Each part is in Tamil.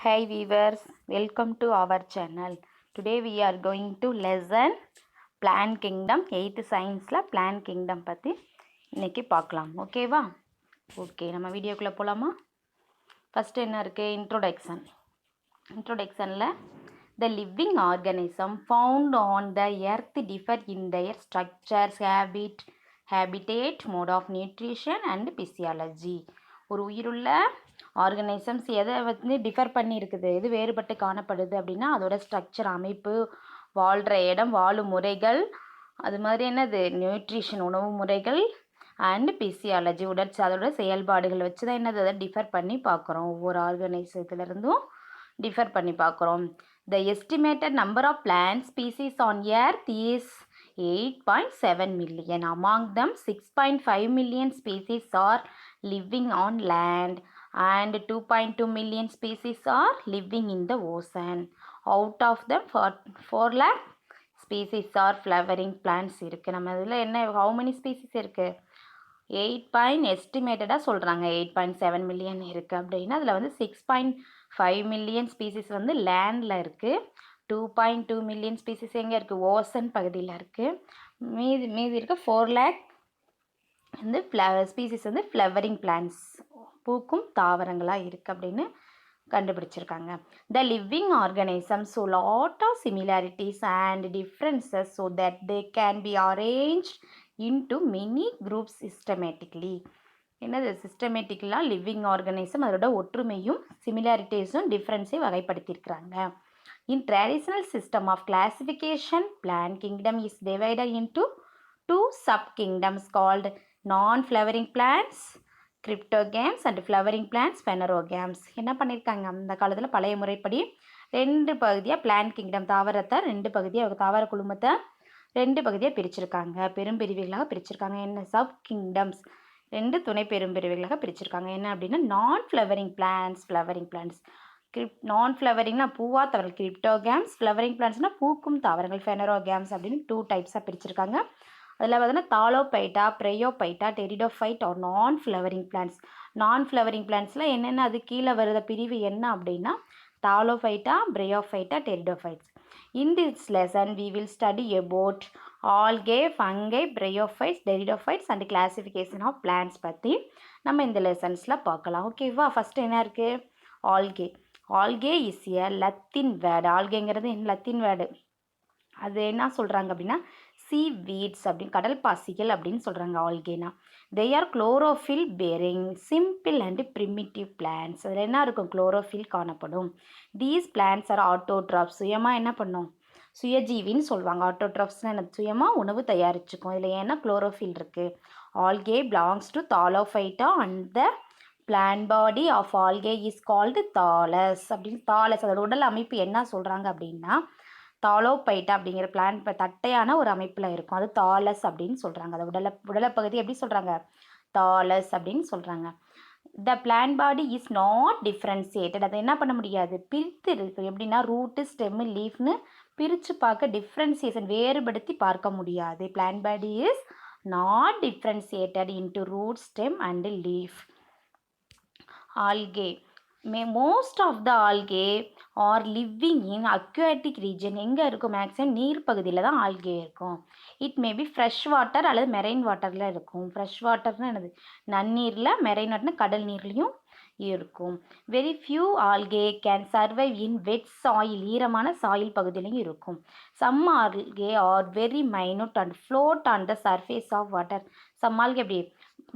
Hi viewers, welcome to our channel. Today we are going to lesson Plant Kingdom 8th scienceல Plant Kingdom பத்தி இன்னைக்கு பார்க்கலாம். ஓகேவா? ஓகே, நம்ம வீடியோக்குள்ள போலாமா? ஃபர்ஸ்ட் என்ன இருக்கு? இன்ட்ரோடக்ஷன்ல the living organism found on the earth differ in their structures, habitat, mode of nutrition and physiology. ஒரு உயிருள்ள ஆர்கனைசம்ஸ் எதை வந்து டிஃபர் பண்ணி இருக்குது, எது வேறுபட்டு காணப்படுது அப்படின்னா அதோட ஸ்ட்ரக்சர், அமைப்பு, வாழ்கிற இடம், வாழும் முறைகள், அது மாதிரி என்னது நியூட்ரிஷன், உணவு முறைகள், அண்ட் பிசியாலஜி, அதோட செயல்பாடுகள் வச்சு தான் என்னது அதை டிஃபர் பண்ணி பார்க்குறோம். ஒவ்வொரு ஆர்கனைசத்துலேருந்தும் டிஃபர் பண்ணி பார்க்குறோம். The estimated number of plant species on earth is 8.7 million. Among them 6.5 million species are living on land and 2.2 million species are living in the ocean. Out of them 4 lakh species are flowering plants இருக்கு. நம்ம இதில் என்ன how many species இருக்கு? 8 எஸ்டிமேட்டடாக சொல்கிறாங்க 8.7 மில்லியன் இருக்குது அப்படின்னா அதில் வந்து 6.5 மில்லியன் ஸ்பீசிஸ் வந்து லேண்டில் இருக்குது. 2.2 மில்லியன் ஸ்பீசிஸ் எங்கே இருக்குது? ஓசன் பகுதியில் இருக்குது. மீதி இருக்க 4 lakh வந்து ஸ்பீசிஸ் வந்து ஃப்ளவரிங் பிளான்ட்ஸ், பூக்கும் தாவரங்களாக இருக்குது அப்படின்னு கண்டுபிடிச்சிருக்காங்க. The living organism so lot of similarities and differences so that they can be arrange into many groups systematically. என்னது சிஸ்டமேட்டிக்கலாக லிவிங் ஆர்கனைசம் அதோட ஒற்றுமையும் சிமிலாரிட்டிஸும் டிஃப்ரென்ஸையும் வகைப்படுத்தியிருக்கிறாங்க. In traditional system of classification plant kingdom is divided into 2 sub kingdoms called non-flowering plants cryptogams and flowering plants phanerogames. என்ன பண்ணியிருக்காங்க அந்த காலத்தில் பழைய முறைப்படி 2 பகுதியாக பிளான்ட் கிங்டம், தாவரத்தை 2 பகுதியாக, தாவர குழுமத்தை 2 பகுதியாக பிரிச்சிருக்காங்க, பெரும்பிரிவுகளாக பிரிச்சிருக்காங்க. என்ன சப் கிங்டம்ஸ் 2 துணை பெரும்பிரிவுகளாக பிரிச்சிருக்காங்க. என்ன அப்படின்னா நான் ஃப்ளவரிங் பிளான்ட்ஸ், ஃப்ளவரிங் பிளான்ட்ஸ், நான் ஃப்ளவரிங்னா பூவா தாவரங்கள் கிரிப்டோகேம்ஸ், ஃப்ளவரிங் பிளான்ட்ஸ்னால் பூக்கும் தாவரங்கள் ஃபெனரோகேம்ஸ் அப்படின்னு 2 டைப்ஸாக பிரிச்சிருக்காங்க. அதில் பார்த்தீங்கன்னா Thallophyta, Bryophyta, pteridophyte or non flowering plants. Non flowering பிளான்ட்ஸில் என்னென்ன அது கீழே வருத பிரிவு என்ன அப்படின்னா Thallophyta, Bryophyta, pteridophytes. In this lesson we will study about algae, fungi, bryophytes, pteridophytes and classification of plants பற்றி நம்ம இந்த லெசன்ஸில் பார்க்கலாம். ஓகேவா? ஃபஸ்ட்டு என்ன இருக்குது? Algae. Algae is a Latin word. ஆல்கேங்கிறது லத்தீன் வேர்டு. அது என்ன சொல்கிறாங்க அப்படின்னா சீ வீட்ஸ் அப்படின்னு, கடல் பாசிகள் அப்படின்னு சொல்கிறாங்க ஆல்கேனா. They are chlorophyll bearing simple and primitive plants. அதில் என்ன இருக்கும்? குளோரோஃபில் காணப்படும். These plants are autotrophs. சுயமாக என்ன பண்ணும்? சுயஜீவின்னு சொல்லுவாங்க. ஆட்டோட்ராப்ஸ்னால் என்ன? சுயமாக உணவு தயாரிச்சுக்கும். இதில் ஏன்னா குளோரோஃபில் இருக்குது. Algae belongs to thallophyta and the plant body of algae is called thallus அப்படின்னு. தாலஸ் அதோட உடல் அமைப்பு என்ன சொல்கிறாங்க அப்படின்னா தாலோபைட்டா அப்படிங்கிற பிளான்ட் தட்டையான ஒரு அமைப்பில் இருக்கும், அது தாலஸ் அப்படின்னு சொல்கிறாங்க. அது உடலப்பகுதி எப்படி சொல்கிறாங்க? தாலஸ் அப்படின்னு சொல்கிறாங்க. The plant body is not differentiated. அதை என்ன பண்ண முடியாது? பிரித்து இருக்குது. எப்படின்னா ரூட்டு, ஸ்டெம்மு, லீஃப்னு பிரித்து பார்க்க, டிஃப்ரென்சியேஷன் வேறுபடுத்தி பார்க்க முடியாது. Plant body is not differentiated into root, stem and leaf. Algae most of the algae are living in aquatic region. எங்கே இருக்கும்? மேக்ஸிமம் நீர் பகுதியில் தான் ஆல்கே இருக்கும். It may be fresh water அல்லது மெரைன் வாட்டரில் இருக்கும். ஃப்ரெஷ் வாட்டர்னு என்னது? நன்னீரில், மெரைன் வாட்டர்னா கடல் நீர்லேயும் இருக்கும். Very few algae can survive in wet soil. ஈரமான சாயில் பகுதியிலையும் இருக்கும். Some algae are very minute and float on the surface of water. Some algae எப்படி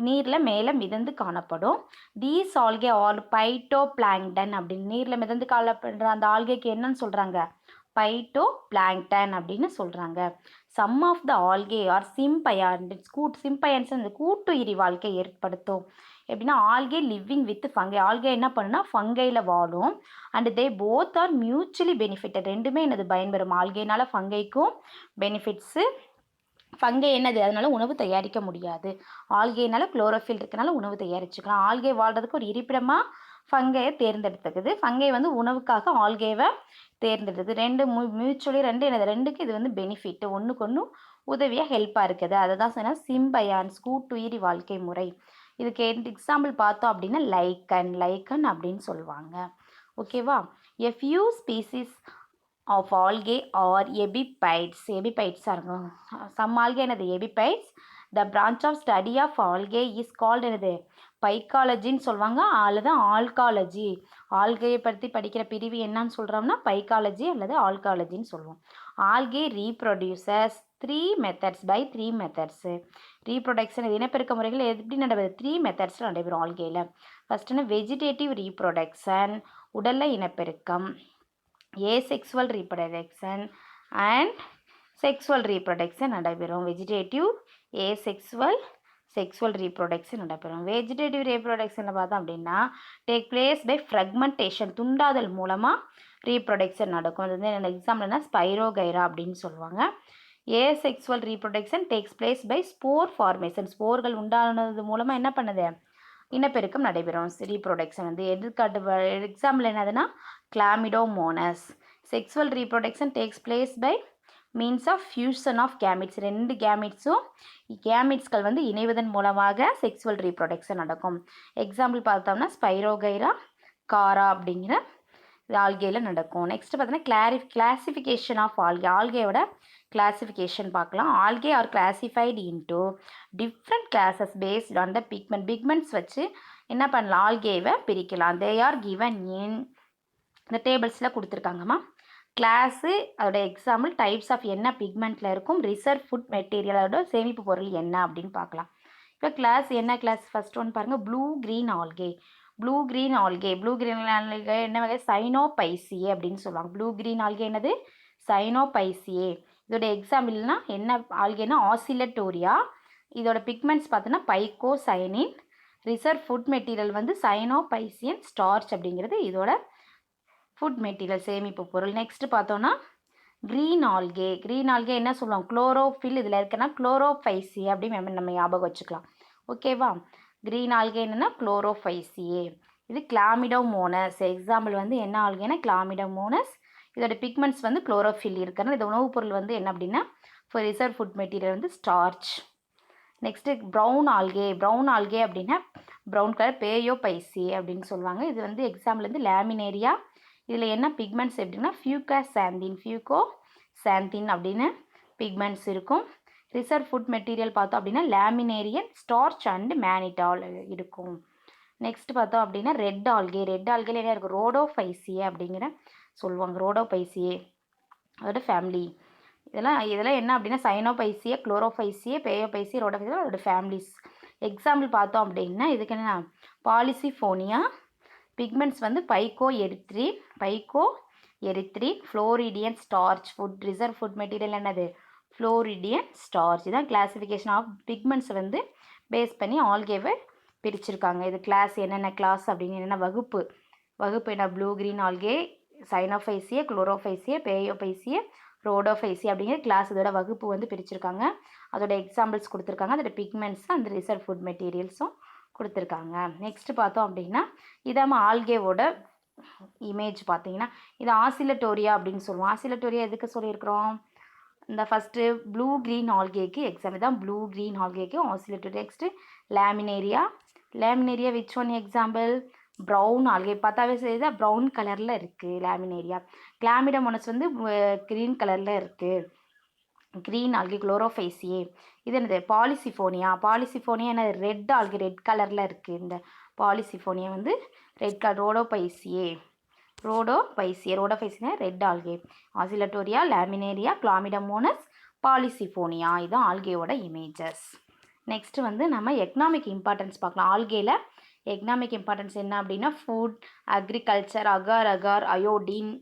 நீரில் மேலே மிதந்து காணப்படும். These algae are phytoplankton அப்படின்னு. நீரில் மிதந்து காணப்படுற அந்த ஆல்கேக்கு என்னன்னு சொல்கிறாங்க? பைட்டோ பிளாங்டன் அப்படின்னு சொல்கிறாங்க. Some of the algae are symbionts அந்த கூட்டுயிரி வாழ்க்கை ஏற்படுத்தும். எப்படின்னா algae living with fungi. Algae என்ன பண்ணுன்னா ஃபங்கையில் வாழும். And they both are mutually benefited. ரெண்டுமே என்னது பயன்பெறும். ஆல்கேனால ஃபங்கைக்கும் பெனிஃபிட்ஸு. ஃபங்கை என்னது? அதனால் உணவு தயாரிக்க முடியாது. ஆல்கேனால குளோரோஃபில் இருக்கனால உணவு தயாரிச்சுக்கலாம். ஆல்கே வாழ்கிறதுக்கு ஒரு இருப்பிடமாக ஃபங்கையை தேர்ந்தெடுத்துக்குது. ஃபங்கை வந்து உணவுக்காக ஆல்கேவை தேர்ந்தெடுத்து. ரெண்டு மியூச்சுவலி என்னது? ரெண்டுக்கு இது வந்து பெனிஃபிட், ஒன்றுக்கு ஒன்று உதவியாக ஹெல்ப்பாக இருக்குது. அதை தான் சொன்னால் சிம்பயான்ஸ், கூட்டுயிரி வாழ்க்கை முறை. இதுக்கு எக்ஸாம்பிள் பார்த்தோம் அப்படின்னா லைக்கன் அப்படின்னு சொல்லுவாங்க. ஓகேவா? A few species of algae or epiphytes. Epiphytes are some algae என்னது epiphytes. The branch of study of algae is called என்னது பைக்காலஜின்னு சொல்லுவாங்க அல்லது ஆல்காலஜி. ஆல்கையை பற்றி படிக்கிற பிரிவு என்னன்னு சொல்கிறோம்னா பைக்காலஜி அல்லது ஆல்காலஜின்னு சொல்லுவோம். Algae reproduces three methods by three methods. Reproduction இனப்பெருக்க முறைகள் எப்படி நடைபெறுது? த்ரீ மெத்தட்ஸில் நடைபெறும் ஆல்கேயில். ஃபஸ்ட்டுன்னு வெஜிடேட்டிவ் ரீப்ரொடக்ஷன் உடல்ல இனப்பெருக்கம், asexual reproduction and sexual reproduction நடைபெறும். வெஜிடேட்டிவ், ஏசெக்சுவல், செக்ஸுவல் ரீப்ரொடக்ஷன் நடைபெறும். வெஜிடேட்டிவ் ரீப்ரொடக்ஷனில் பார்த்தோம் அப்படின்னா டேக் பிளேஸ் பை ஃப்ரக்மெண்டேஷன் துண்டாதல் மூலமாக ரீப்ரொடக்ஷன் நடக்கும். அது வந்து எக்ஸாம்பிள்னா ஸ்பைரோகைரா அப்படின்னு சொல்லுவாங்க. Asexual reproduction takes place by spore formation ஸ்போர்கள் உண்டானது மூலமாக என்ன பண்ணுது இனப்பெருக்கம் நடைபெறும். ரீப்ரொடக்ஷன் வந்து எக்ஸாம்பிள் என்னதுன்னா Chlamydomonas. Sexual reproduction takes place by means of fusion of gametes. ரெண்டு கேமிட்ஸ்கள் வந்து இணைவதன் மூலமாக செக்ஸுவல் ரீப்ரொடக்ஷன் நடக்கும். எக்ஸாம்பிள் பார்த்தோம்னா ஸ்பைரோகைரா, காரா அப்படிங்கிற ஆல்கேயில் நடக்கும். நெக்ஸ்ட் பார்த்தோன்னா கிளாசிஃபிகேஷன் ஆஃப் ஆல்கேயோட கிளாசிஃபிகேஷன் பார்க்கலாம். Algae are classified into different classes based on the pigments வச்சு என்ன பண்ணலாம் ஆல்கேவை பிரிக்கலாம். தே ஆர் கிவன் இன் இந்த டேபிள்ஸில் கொடுத்துருக்காங்கம்மா. கிளாஸு அதோட எக்ஸாம்பிள், டைப்ஸ் ஆஃப் என்ன பிக்மெண்ட்டில் இருக்கும், ரிசர்வ் ஃபுட் மெட்டீரியல் அதோட சேமிப்பு பொருள் என்ன அப்படின்னு பார்க்கலாம். இப்போ கிளாஸ் என்ன கிளாஸ் ஃபஸ்ட் ஒன் பாருங்கள், blue green algae. Blue green algae என்ன வகை சைனோபைசியே அப்படின்னு சொல்லுவாங்க. ப்ளூ க்ரீன் ஆல்கே என்னது சைனோபைசியே. இதோட எக்ஸாம்பிள்னா என்ன ஆல்கேனா ஆசிலட்டோரியா. இதோட பிக்மெண்ட்ஸ் பார்த்தோன்னா பைக்கோசைனின். ரிசர்வ் ஃபுட் மெட்டீரியல் வந்து சைனோபைசியன் ஸ்டார்ச் அப்படிங்கிறது இதோட ஃபுட் மெட்டீரியல் சேமிப்பு பொருள். நெக்ஸ்ட்டு பார்த்தோன்னா க்ரீன் ஆல்கே. க்ரீன் ஆல்கே என்ன சொல்லுவோம் குளோரோஃபில் இதில் இருக்குன்னா குளோரோஃபைசி அப்படின்னு நம்ம ஞாபகம் வச்சுக்கலாம். ஓகேவா? க்ரீன் ஆல்கே என்னென்னா குளோரோஃபைசியே. இது கிளாமிடோமோனஸ். எக்ஸாம்பிள் வந்து என்ன ஆல்கேனா கிளாமிடோமோனஸ். இதோட பிக்மெண்ட்ஸ் வந்து குளோரோஃபில் இருக்கிறது. இது உணவுப் பொருள் வந்து என்ன அப்படின்னா ஃபார் ரிசர்வ் ஃபுட் மெட்டீரியல் வந்து starch. Next brown algae. Brown algae அப்படின்னா ப்ரௌன் கலர் பேயோபைசி அப்படின்னு சொல்லுவாங்க. இது வந்து எக்ஸாம்பிள் வந்து லேமினேரியா. இதில் என்ன பிக்மெண்ட்ஸ் எப்படின்னா ஃபியூகோசாந்தின் அப்படின்னு பிக்மெண்ட்ஸ் இருக்கும். ரிசர்வ் ஃபுட் மெட்டீரியல் பார்த்தோம் அப்படின்னா லேமினேரியன், ஸ்டார்ச் அண்ட் மேனிடால் இருக்கும். நெக்ஸ்ட் பார்த்தோம் அப்படின்னா ரெட் ஆல்கே. ரெட் ஆல்கேல என்ன இருக்கும் ரோடோஃபைசியே அப்படிங்கிற சொல்லுவாங்க. ரோடோஃபைசியே அதோட ஃபேமிலி. இதெல்லாம் என்ன அப்படின்னா சைனோபைசியே, குளோரோஃபைசியே, பேயோபைசியே, ரோடோஃபைசியே அதோட ஃபேமிலிஸ். எக்ஸாம்பிள் பார்த்தோம் அப்படின்னா இதுக்கு என்ன பாலிசிஃபோனியா. பிக்மெண்ட்ஸ் வந்து phycoerythrin, floridean starch. Reserve food material என்னது ஃப்ளோரிடியன் ஸ்டார்ச். இதான் கிளாசிஃபிகேஷன் ஆஃப் பிக்மெண்ட்ஸ் வந்து பேஸ் பண்ணி ஆல்கேவை பிரிச்சிருக்காங்க. இது கிளாஸ் என்னென்ன கிளாஸ் அப்படின்னு என்னென்ன வகுப்பு என்ன ப்ளூ க்ரீன் ஆல்கே, சைனோஃபைசியே, குளோரோஃபைசியே, பேயோபைசியே, ரோடோஃபைசியே அப்படிங்கிற கிளாஸ் இதோட வகுப்பு வந்து பிரிச்சிருக்காங்க. அதோட எக்ஸாம்பிள்ஸ் கொடுத்துருக்காங்க. அதோட பிக்மெண்ட்ஸும் அந்த ரிசர்வ் ஃபுட் மெட்டீரியல்ஸும் கொடுத்துருக்காங்க. நெக்ஸ்ட் பார்த்தோம் அப்படின்னா இதாம ஆல்கேவோட இமேஜ் பார்த்தீங்கன்னா இது ஆசிலட்டோரியா அப்படின்னு சொல்லுவோம். ஆசிலட்டோரியா எதுக்கு சொல்லியிருக்கிறோம்? இந்த ஃபஸ்ட்டு ப்ளூ க்ரீன் ஆல்கேக்கு எக்ஸாம்பிள் தான் ப்ளூ க்ரீன் ஆல்கேக்கு Oscillatoria. Next Laminaria which one example brown algae. பார்த்தாவே செய்யுது ப்ரௌன் கலரில் இருக்குது லேமினேரியா. கிளாமிடோமோனஸ் வந்து க்ரீன் கலரில் இருக்குது. Green algae Chlorophyceae. இது என்னது பாலிசிஃபோனியா என்னது ரெட் ஆல்கே, ரெட் கலரில் இருக்குது. இந்த பாலிசிஃபோனியா வந்து red colour. Rhodophyceae red algae. Oscillatoria, Laminaria, Chlamydomonas, Polysiphonia. இதுதான் ஆல்கேவோட இமேஜஸ். நெக்ஸ்ட் வந்து நம்ம எக்கனாமிக் இம்பார்ட்டன்ஸ் பார்க்கலாம். ஆல்கேல எக்கனாமிக் இம்பார்ட்டன்ஸ் என்ன அப்படின்னா ஃபுட், அக்ரிகல்ச்சர், அகார், அயோடின்,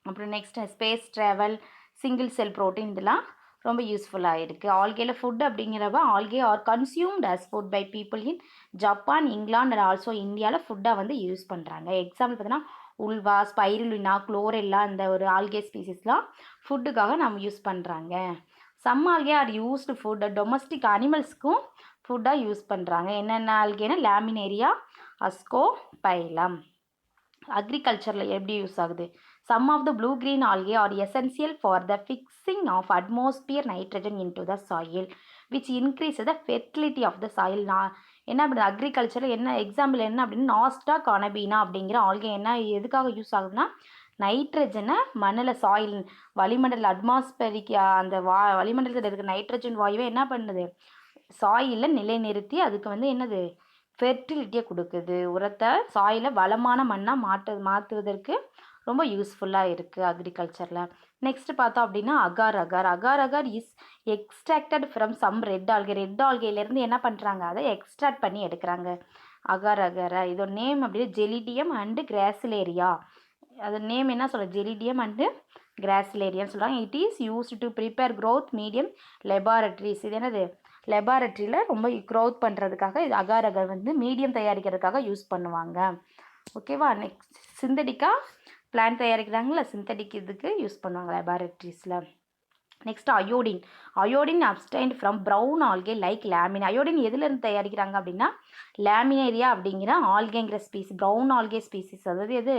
அப்புறம் next space travel, single cell protein இதெல்லாம் ரொம்ப யூஸ்ஃபுல்லாக இருக்குது. ஆல்கேல ஃபுட் அப்படிங்கிறப்ப algae are consumed as food by people in Japan, England and also இந்தியாவில் ஃபுட்டாக வந்து யூஸ் பண்ணுறாங்க. எக்ஸாம்பிள் பார்த்தீங்கன்னா உல்வா, ஸ்பைருலினா, குளோரெல்லா இந்த ஒரு ஆல்கே ஸ்பீசிஸ்லாம் ஃபுட்டுக்காக நம்ம யூஸ் பண்ணுறாங்க. Some algae are used food domestic அனிமல்ஸ்க்கும் ஃபுட்டாக யூஸ் பண்ணுறாங்க. என்னென்ன ஆல்கேனா லேமினேரியா, அஸ்கோபைலம். அக்ரிகல்ச்சரில் எப்படி யூஸ் ஆகுது? Some of the blue-green algae are essential for the fixing of atmosphere nitrogen into the soil, which increases the fertility of the soil. என்ன பண்ணுது அக்ரிகல்ச்சரில் என்ன எக்ஸாம்பிள் என்ன அப்படின்னு நாஸ்டா கானபீனா அப்படிங்கிற ஆல்கே என்ன எதுக்காக யூஸ் ஆகுதுன்னா நைட்ரஜனை மண்ணில் சாயில் வளிமண்டல அட்மாஸ்பரிக் அந்த வளிமண்டலத்தில் இருக்கிற நைட்ரஜன் வாயுவை என்ன பண்ணுது சாயிலில் நிலைநிறுத்தி அதுக்கு வந்து என்னது ஃபெர்டிலிட்டியை கொடுக்குது, உரத்தை சாயிலை வளமான மண்ணாக மாற்றுவதற்கு ரொம்ப யூஸ்ஃபுல்லாக இருக்குது அக்ரிகல்ச்சரில். நெக்ஸ்ட் பார்த்தோம் அப்படின்னா agar agar agar agar is extracted from some red ஆல்கேலேருந்து என்ன பண்ணுறாங்க அதை எக்ஸ்ட்ராக்ட் பண்ணி எடுக்கிறாங்க அகார் அகாரை. இதோட நேம் அப்படியே ஜெலிடியம் அண்டு கிராசிலேரியா. அது நேம் என்ன சொல்ல ஜெலிடியம் அண்டு கிராசிலேரியான்னு சொல்கிறாங்க. It is used to prepare growth medium laboratories. இது என்னது லெபார்ட்ரியில் ரொம்ப க்ரோத் பண்ணுறதுக்காக இது அகார் அகார் வந்து மீடியம் தயாரிக்கிறதுக்காக யூஸ் பண்ணுவாங்க. ஓகேவா. நெக்ஸ்ட் சிந்தட்டிக்காக பிளான்ட் தயாரிக்கிறாங்களா சிந்தட்டிக் இதுக்கு யூஸ் பண்ணுவாங்க லெபார்ட்ரிஸில். Next iodine. Iodine obtained from brown algae like lamina. Iodine எதுலேருந்து தயாரிக்கிறாங்க அப்படின்னா லேமினேரியா அப்படிங்கிற ஆல்கேங்கிற ஸ்பீசிஸ் ப்ரௌன் ஆல்கே ஸ்பீசிஸ், அதாவது எது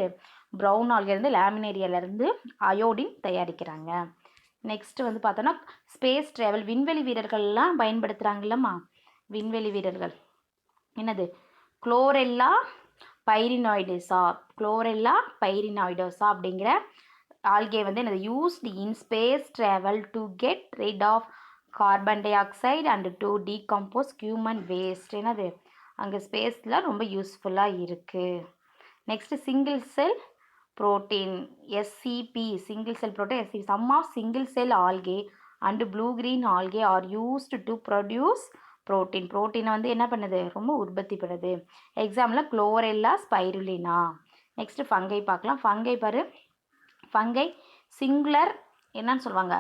ப்ரௌன் ஆல்கேலேருந்து லேமினேரியாவிலேருந்து அயோடின் தயாரிக்கிறாங்க. நெக்ஸ்ட் வந்து பார்த்தோன்னா ஸ்பேஸ் ட்ராவல். விண்வெளி வீரர்கள்லாம் பயன்படுத்துகிறாங்கல்லம்மா விண்வெளி வீரர்கள் என்னது குளோரெல்லா பைரினாய்டஸா அப்படிங்கிற ஆல்கே வந்து என்னது used in space travel to get rid of carbon dioxide and to decompose human waste. என்னது அங்கே ஸ்பேஸில் ரொம்ப யூஸ்ஃபுல்லாக இருக்குது. Next single cell protein SCP single cell protein SCP. Some of single cell algae and blue green algae are used to produce protein. protein வந்து என்ன பண்ணுது ரொம்ப உற்பத்தி பண்ணுது. Example Chlorella Spirulina. Next fungi பார்க்கலாம். ஃபங்கை பாரு ஃபங்கை சிங்குலர் என்னன்னு சொல்லுவாங்க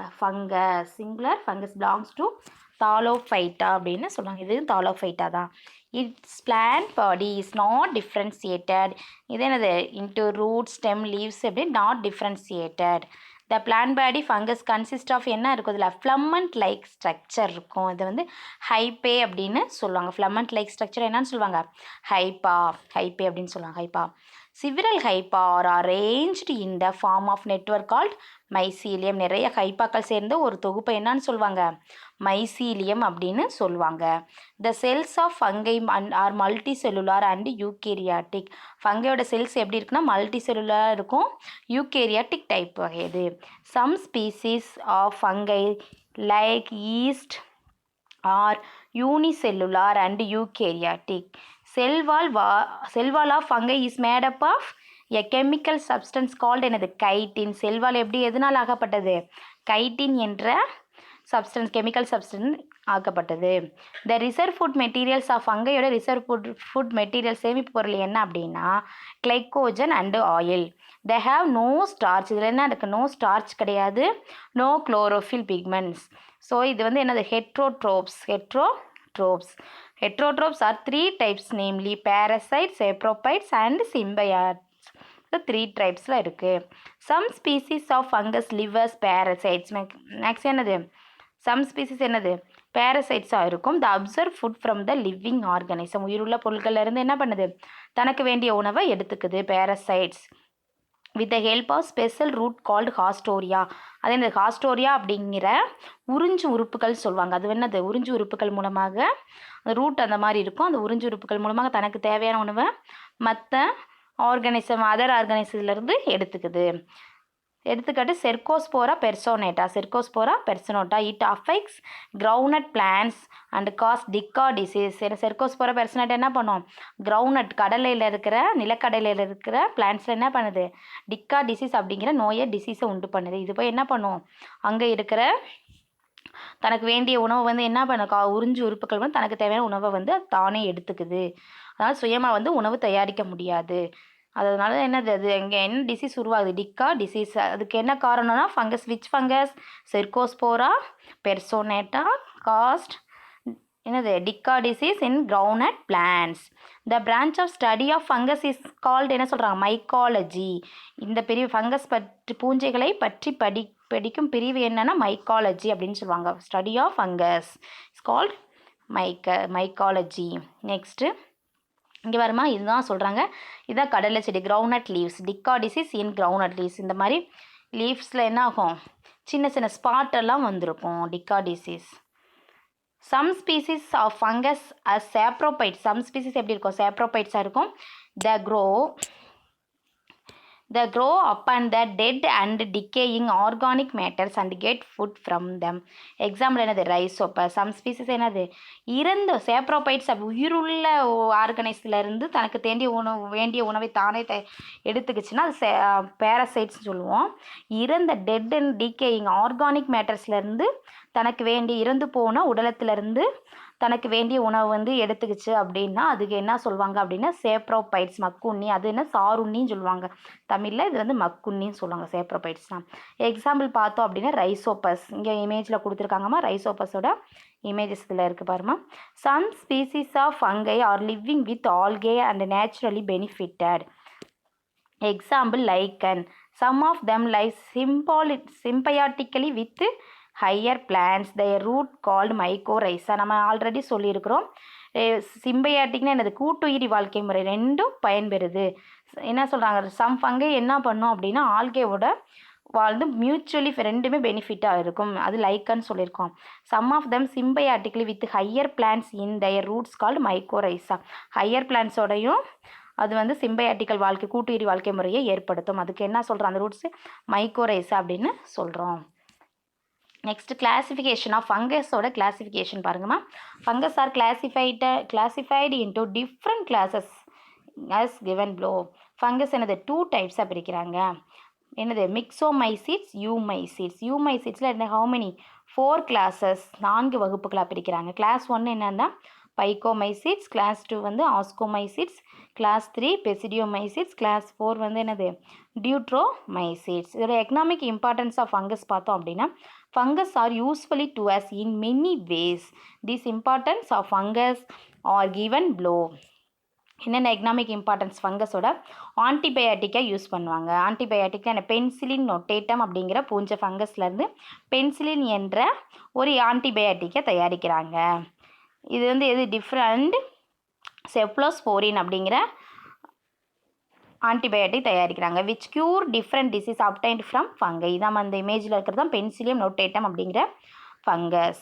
singular fungus belongs to Thallophyta அப்படின்னு சொல்லுவாங்க. இது தாலோஃபைட்டா தான். It's plant body is not differentiated. இது என்னது இன்ட்டு ரூட் ஸ்டெம் லீவ்ஸ் எப்படி not differentiated. The plant body fungus consist of என்ன இருக்கும் இதில் ஃப்ளம்மண்ட் லைக் ஸ்ட்ரக்சர் இருக்கும். இது வந்து ஹைப்பே அப்படின்னு சொல்லுவாங்க. ஃப்ளம்மண்ட் லைக் ஸ்ட்ரக்சர் என்னன்னு சொல்லுவாங்க ஹைப்பே அப்படின்னு சொல்லுவாங்க. Hypha several hypha are arranged in the form of network called mycelium. நிறைய ஹைப்பாக்கள் சேர்ந்து ஒரு தொகுப்பை என்னன்னு சொல்லுவாங்க மைசீலியம் அப்படின்னு சொல்லுவாங்க. The cells of fungi are multicellular and eukaryotic. ஃபங்கையோட செல்ஸ் எப்படி இருக்குன்னா மல்டி செல்லுலார் இருக்கும், யூகேரியாட்டிக் டைப் வகையது. Some species of fungi like yeast are unicellular and eukaryotic. Cell wall of fungi is made up of a chemical substance called என்னது கைட்டின். செல்வால் எப்படி எதனால் ஆகப்பட்டது கைட்டின் என்ற சப்ஸ்டன்ஸ் கெமிக்கல் சப்ஸ்டன்ஸ் ஆக்கப்பட்டது. The reserve food materials of ஃபங்கையோட ரிசர்வ் ஃபுட் மெட்டீரியல் சேமிப்பு பொருள் என்ன அப்படின்னா glycogen and oil. They have no starch. இதில் என்ன இருக்குது நோ ஸ்டார்ச் கிடையாது, நோ குளோரோஃபில் பிக்மெண்ட்ஸ். ஸோ இது வந்து என்னது heterotrophs are 3 types namely parasites, saprophytes and symbiotes. இந்த 3 typesல இருக்குது. Some species of fungus live as parasites. நெக்ஸ்ட் என்னது சம் ஸ்பீசிஸ் என்னது பேரசைட்ஸாக இருக்கும். The absorb food from the living organism. உயிருள்ள பொருட்கள்லேருந்து என்ன பண்ணுது தனக்கு வேண்டிய உணவை எடுத்துக்குது parasites. With the help of special root called haustoria. அதே இந்த ஹாஸ்டோரியா அப்படிங்கிற உறிஞ்சு உறுப்புகள் சொல்லுவாங்க. அது என்னது உறிஞ்சு உறுப்புகள் மூலமாக அந்த ரூட் அந்த மாதிரி இருக்கும். அந்த உறிஞ்சு உறுப்புகள் மூலமாக தனக்கு தேவையான உணவை மற்ற அதர் ஆர்கானிசத்துலேருந்து எடுத்துக்குது. எடுத்துக்காட்டு Cercospora personata. It affects groundnut plants and cause tikka disease. Cercospora personata என்ன பண்ணும் கிரவுண்ட்நட் நிலக்கடலையில் இருக்கிற பிளான்ஸில் என்ன பண்ணுது டிக்கா டிசீஸ் அப்படிங்கிற டிசீஸை உண்டு பண்ணுது. இது போய் என்ன பண்ணும் அங்கே இருக்கிற தனக்கு வேண்டிய உணவை வந்து என்ன பண்ண உறிஞ்சு உறுப்புகள் வந்து தனக்கு தேவையான உணவை வந்து தானே எடுத்துக்குது. அதனால் சுயமாக உணவு தயாரிக்க முடியாது. அதனால என்னது அது இங்கே என்ன டிசீஸ் உருவாகுது டிக்கா டிசீஸ். அதுக்கு என்ன காரணம்னா ஃபங்கஸ் செர்கோஸ்போரா பெர்சோனேட்டா காஸ்ட் என்னது tikka disease in groundnut plants. The branch of study of fungus is called என்ன சொல்கிறாங்க மைக்காலஜி. இந்த பிரிவு ஃபங்கஸ் பூஞ்சைகளை பற்றி படிக்கும் பிரிவு என்னன்னா மைக்காலஜி அப்படின்னு சொல்லுவாங்க. Study of fungus is called mycology. Next இங்கே வருமா இதுதான் சொல்கிறாங்க. இதுதான் கடலை செடி groundnut leaves tikka disease in groundnut leaves. இந்த மாதிரி லீவ்ஸில் என்ன ஆகும் சின்ன சின்ன ஸ்பாட்டெல்லாம் வந்திருக்கும் tikka disease. Some species of fungus as saprophytes. சம் ஸ்பீசிஸ் எப்படி இருக்கும்? சாப்ரோபைட்ஸாக இருக்கும். They grow upon the dead and decaying organic matters and get food from them. Example என்னது? ரைசோப்பஸ். சம் ஸ்பீசிஸ் என்னது? இறந்த சேப்ரோபைட்ஸ் உயிருள்ள ஆர்கனைஸ்லேருந்து தனக்கு வேண்டிய உணவை தானே எடுத்துக்கிச்சுன்னா அது பேரசைட்ஸ் சொல்லுவோம். இறந்த டெட் அண்ட் டிகேயிங் ஆர்கானிக் மேட்டர்ஸ்லேருந்து தனக்கு வேண்டிய இறந்து போன உடலத்திலேருந்து தனக்கு வேண்டிய உணவு வந்து எடுத்துக்கிச்சு அப்படின்னா அதுக்கு என்ன சொல்லுவாங்க அப்படின்னா சேப்ரோபைட்ஸ், மக்குண்ணி. அது என்ன? சாருண்ணின்னு சொல்லுவாங்க தமிழில். இது வந்து மக்குண்ணின்னு சொல்லுவாங்க சேப்ரோபைட்ஸ் தான். எக்ஸாம்பிள் பார்த்தோம் அப்படின்னா ரைசோப்பஸ். இங்கே இமேஜில் கொடுத்துருக்காங்கம்மா ரைசோப்பஸோட இமேஜஸ் இதில் இருக்குது பாருமா. Some species of fungi are living with algae and naturally benefitted. Example lichen. Some of them lies symbiotically with higher plants their root called mycorrhiza. நம்ம ஆல்ரெடி சொல்லியிருக்கிறோம். சிம்பையாட்டிக்னா என்னது? கூட்டுயிரி வாழ்க்கை முறை ரெண்டும் பயன்பெறுது. என்ன சொல்கிறாங்க? சம் ஃபங்கை என்ன பண்ணும் அப்படின்னா ஆல்கேவோட வாழ்ந்து மியூச்சுவலி ரெண்டுமே பெனிஃபிட்டாக இருக்கும். அது லைக்கன்னு சொல்லியிருக்கோம். Some of them symbiotically with higher plants in their roots called mycorrhiza. Higher பிளான்ஸோடையும் அது வந்து சிம்பையாட்டிக்கல் வாழ்க்கை கூட்டுயிரி வாழ்க்கை முறையை ஏற்படுத்தும். அதுக்கு என்ன சொல்கிறோம்? அந்த ரூட்ஸு மைக்கோரைசா அப்படின்னு சொல்கிறோம். நெக்ஸ்ட் கிளாசிஃபிகேஷன் ஆஃப் ஃபங்கஸோட கிளாசிஃபிகேஷன் பாருங்கம்மா. Fungus are classified into different classes as given below. Fungus என்னது? 2 டைப்ஸாக பிரிக்கிறாங்க. என்னது? மிக்சோமைசிட்ஸ், யூமைசிட்ஸ். யூமைசிட்ஸில் என்ன? How many? 4 கிளாஸஸ், 4 வகுப்புகளாக பிரிக்கிறாங்க. கிளாஸ் 1 என்னன்னா பைக்கோமைசிட்ஸ், கிளாஸ் 2 வந்து ஆஸ்கோமைசிட்ஸ், கிளாஸ் 3 பெசிடியோமைசிட்ஸ், கிளாஸ் 4 வந்து என்னது? டியூட்ரோமைசிட்ஸ். இதோட எக்கனாமிக் இம்பார்ட்டன்ஸ் ஆஃப் ஃபங்கஸ் பார்த்தோம் அப்படின்னா fungus are usefully to us in many ways. This importance of fungus are given below. என்னென்ன எக்கனாமிக் இம்பார்ட்டன்ஸ் ஃபங்கஸோட? ஆன்டிபயாட்டிக்காக யூஸ் பண்ணுவாங்க. ஆன்டிபயாட்டிக்காக என்ன? பென்சிலின் நொட்டேட்டம் அப்படிங்கிற பூஞ்சை ஃபங்கஸ்லேருந்து பென்சிலின் என்ற ஒரு ஆன்டிபயாட்டிக்கை தயாரிக்கிறாங்க. இது வந்து எது? டிஃப்ரெண்ட் செப்ளோஸ்போரின் அப்படிங்கிற ஆன்டிபயோட்டிக் தயாரிக்கிறாங்க. Which cure different disease obtained from fungi. இதான் அந்த இமேஜில் இருக்கிறது தான் பென்சிலியம் நோட்டேட்டம் அப்படிங்கிற ஃபங்கஸ்.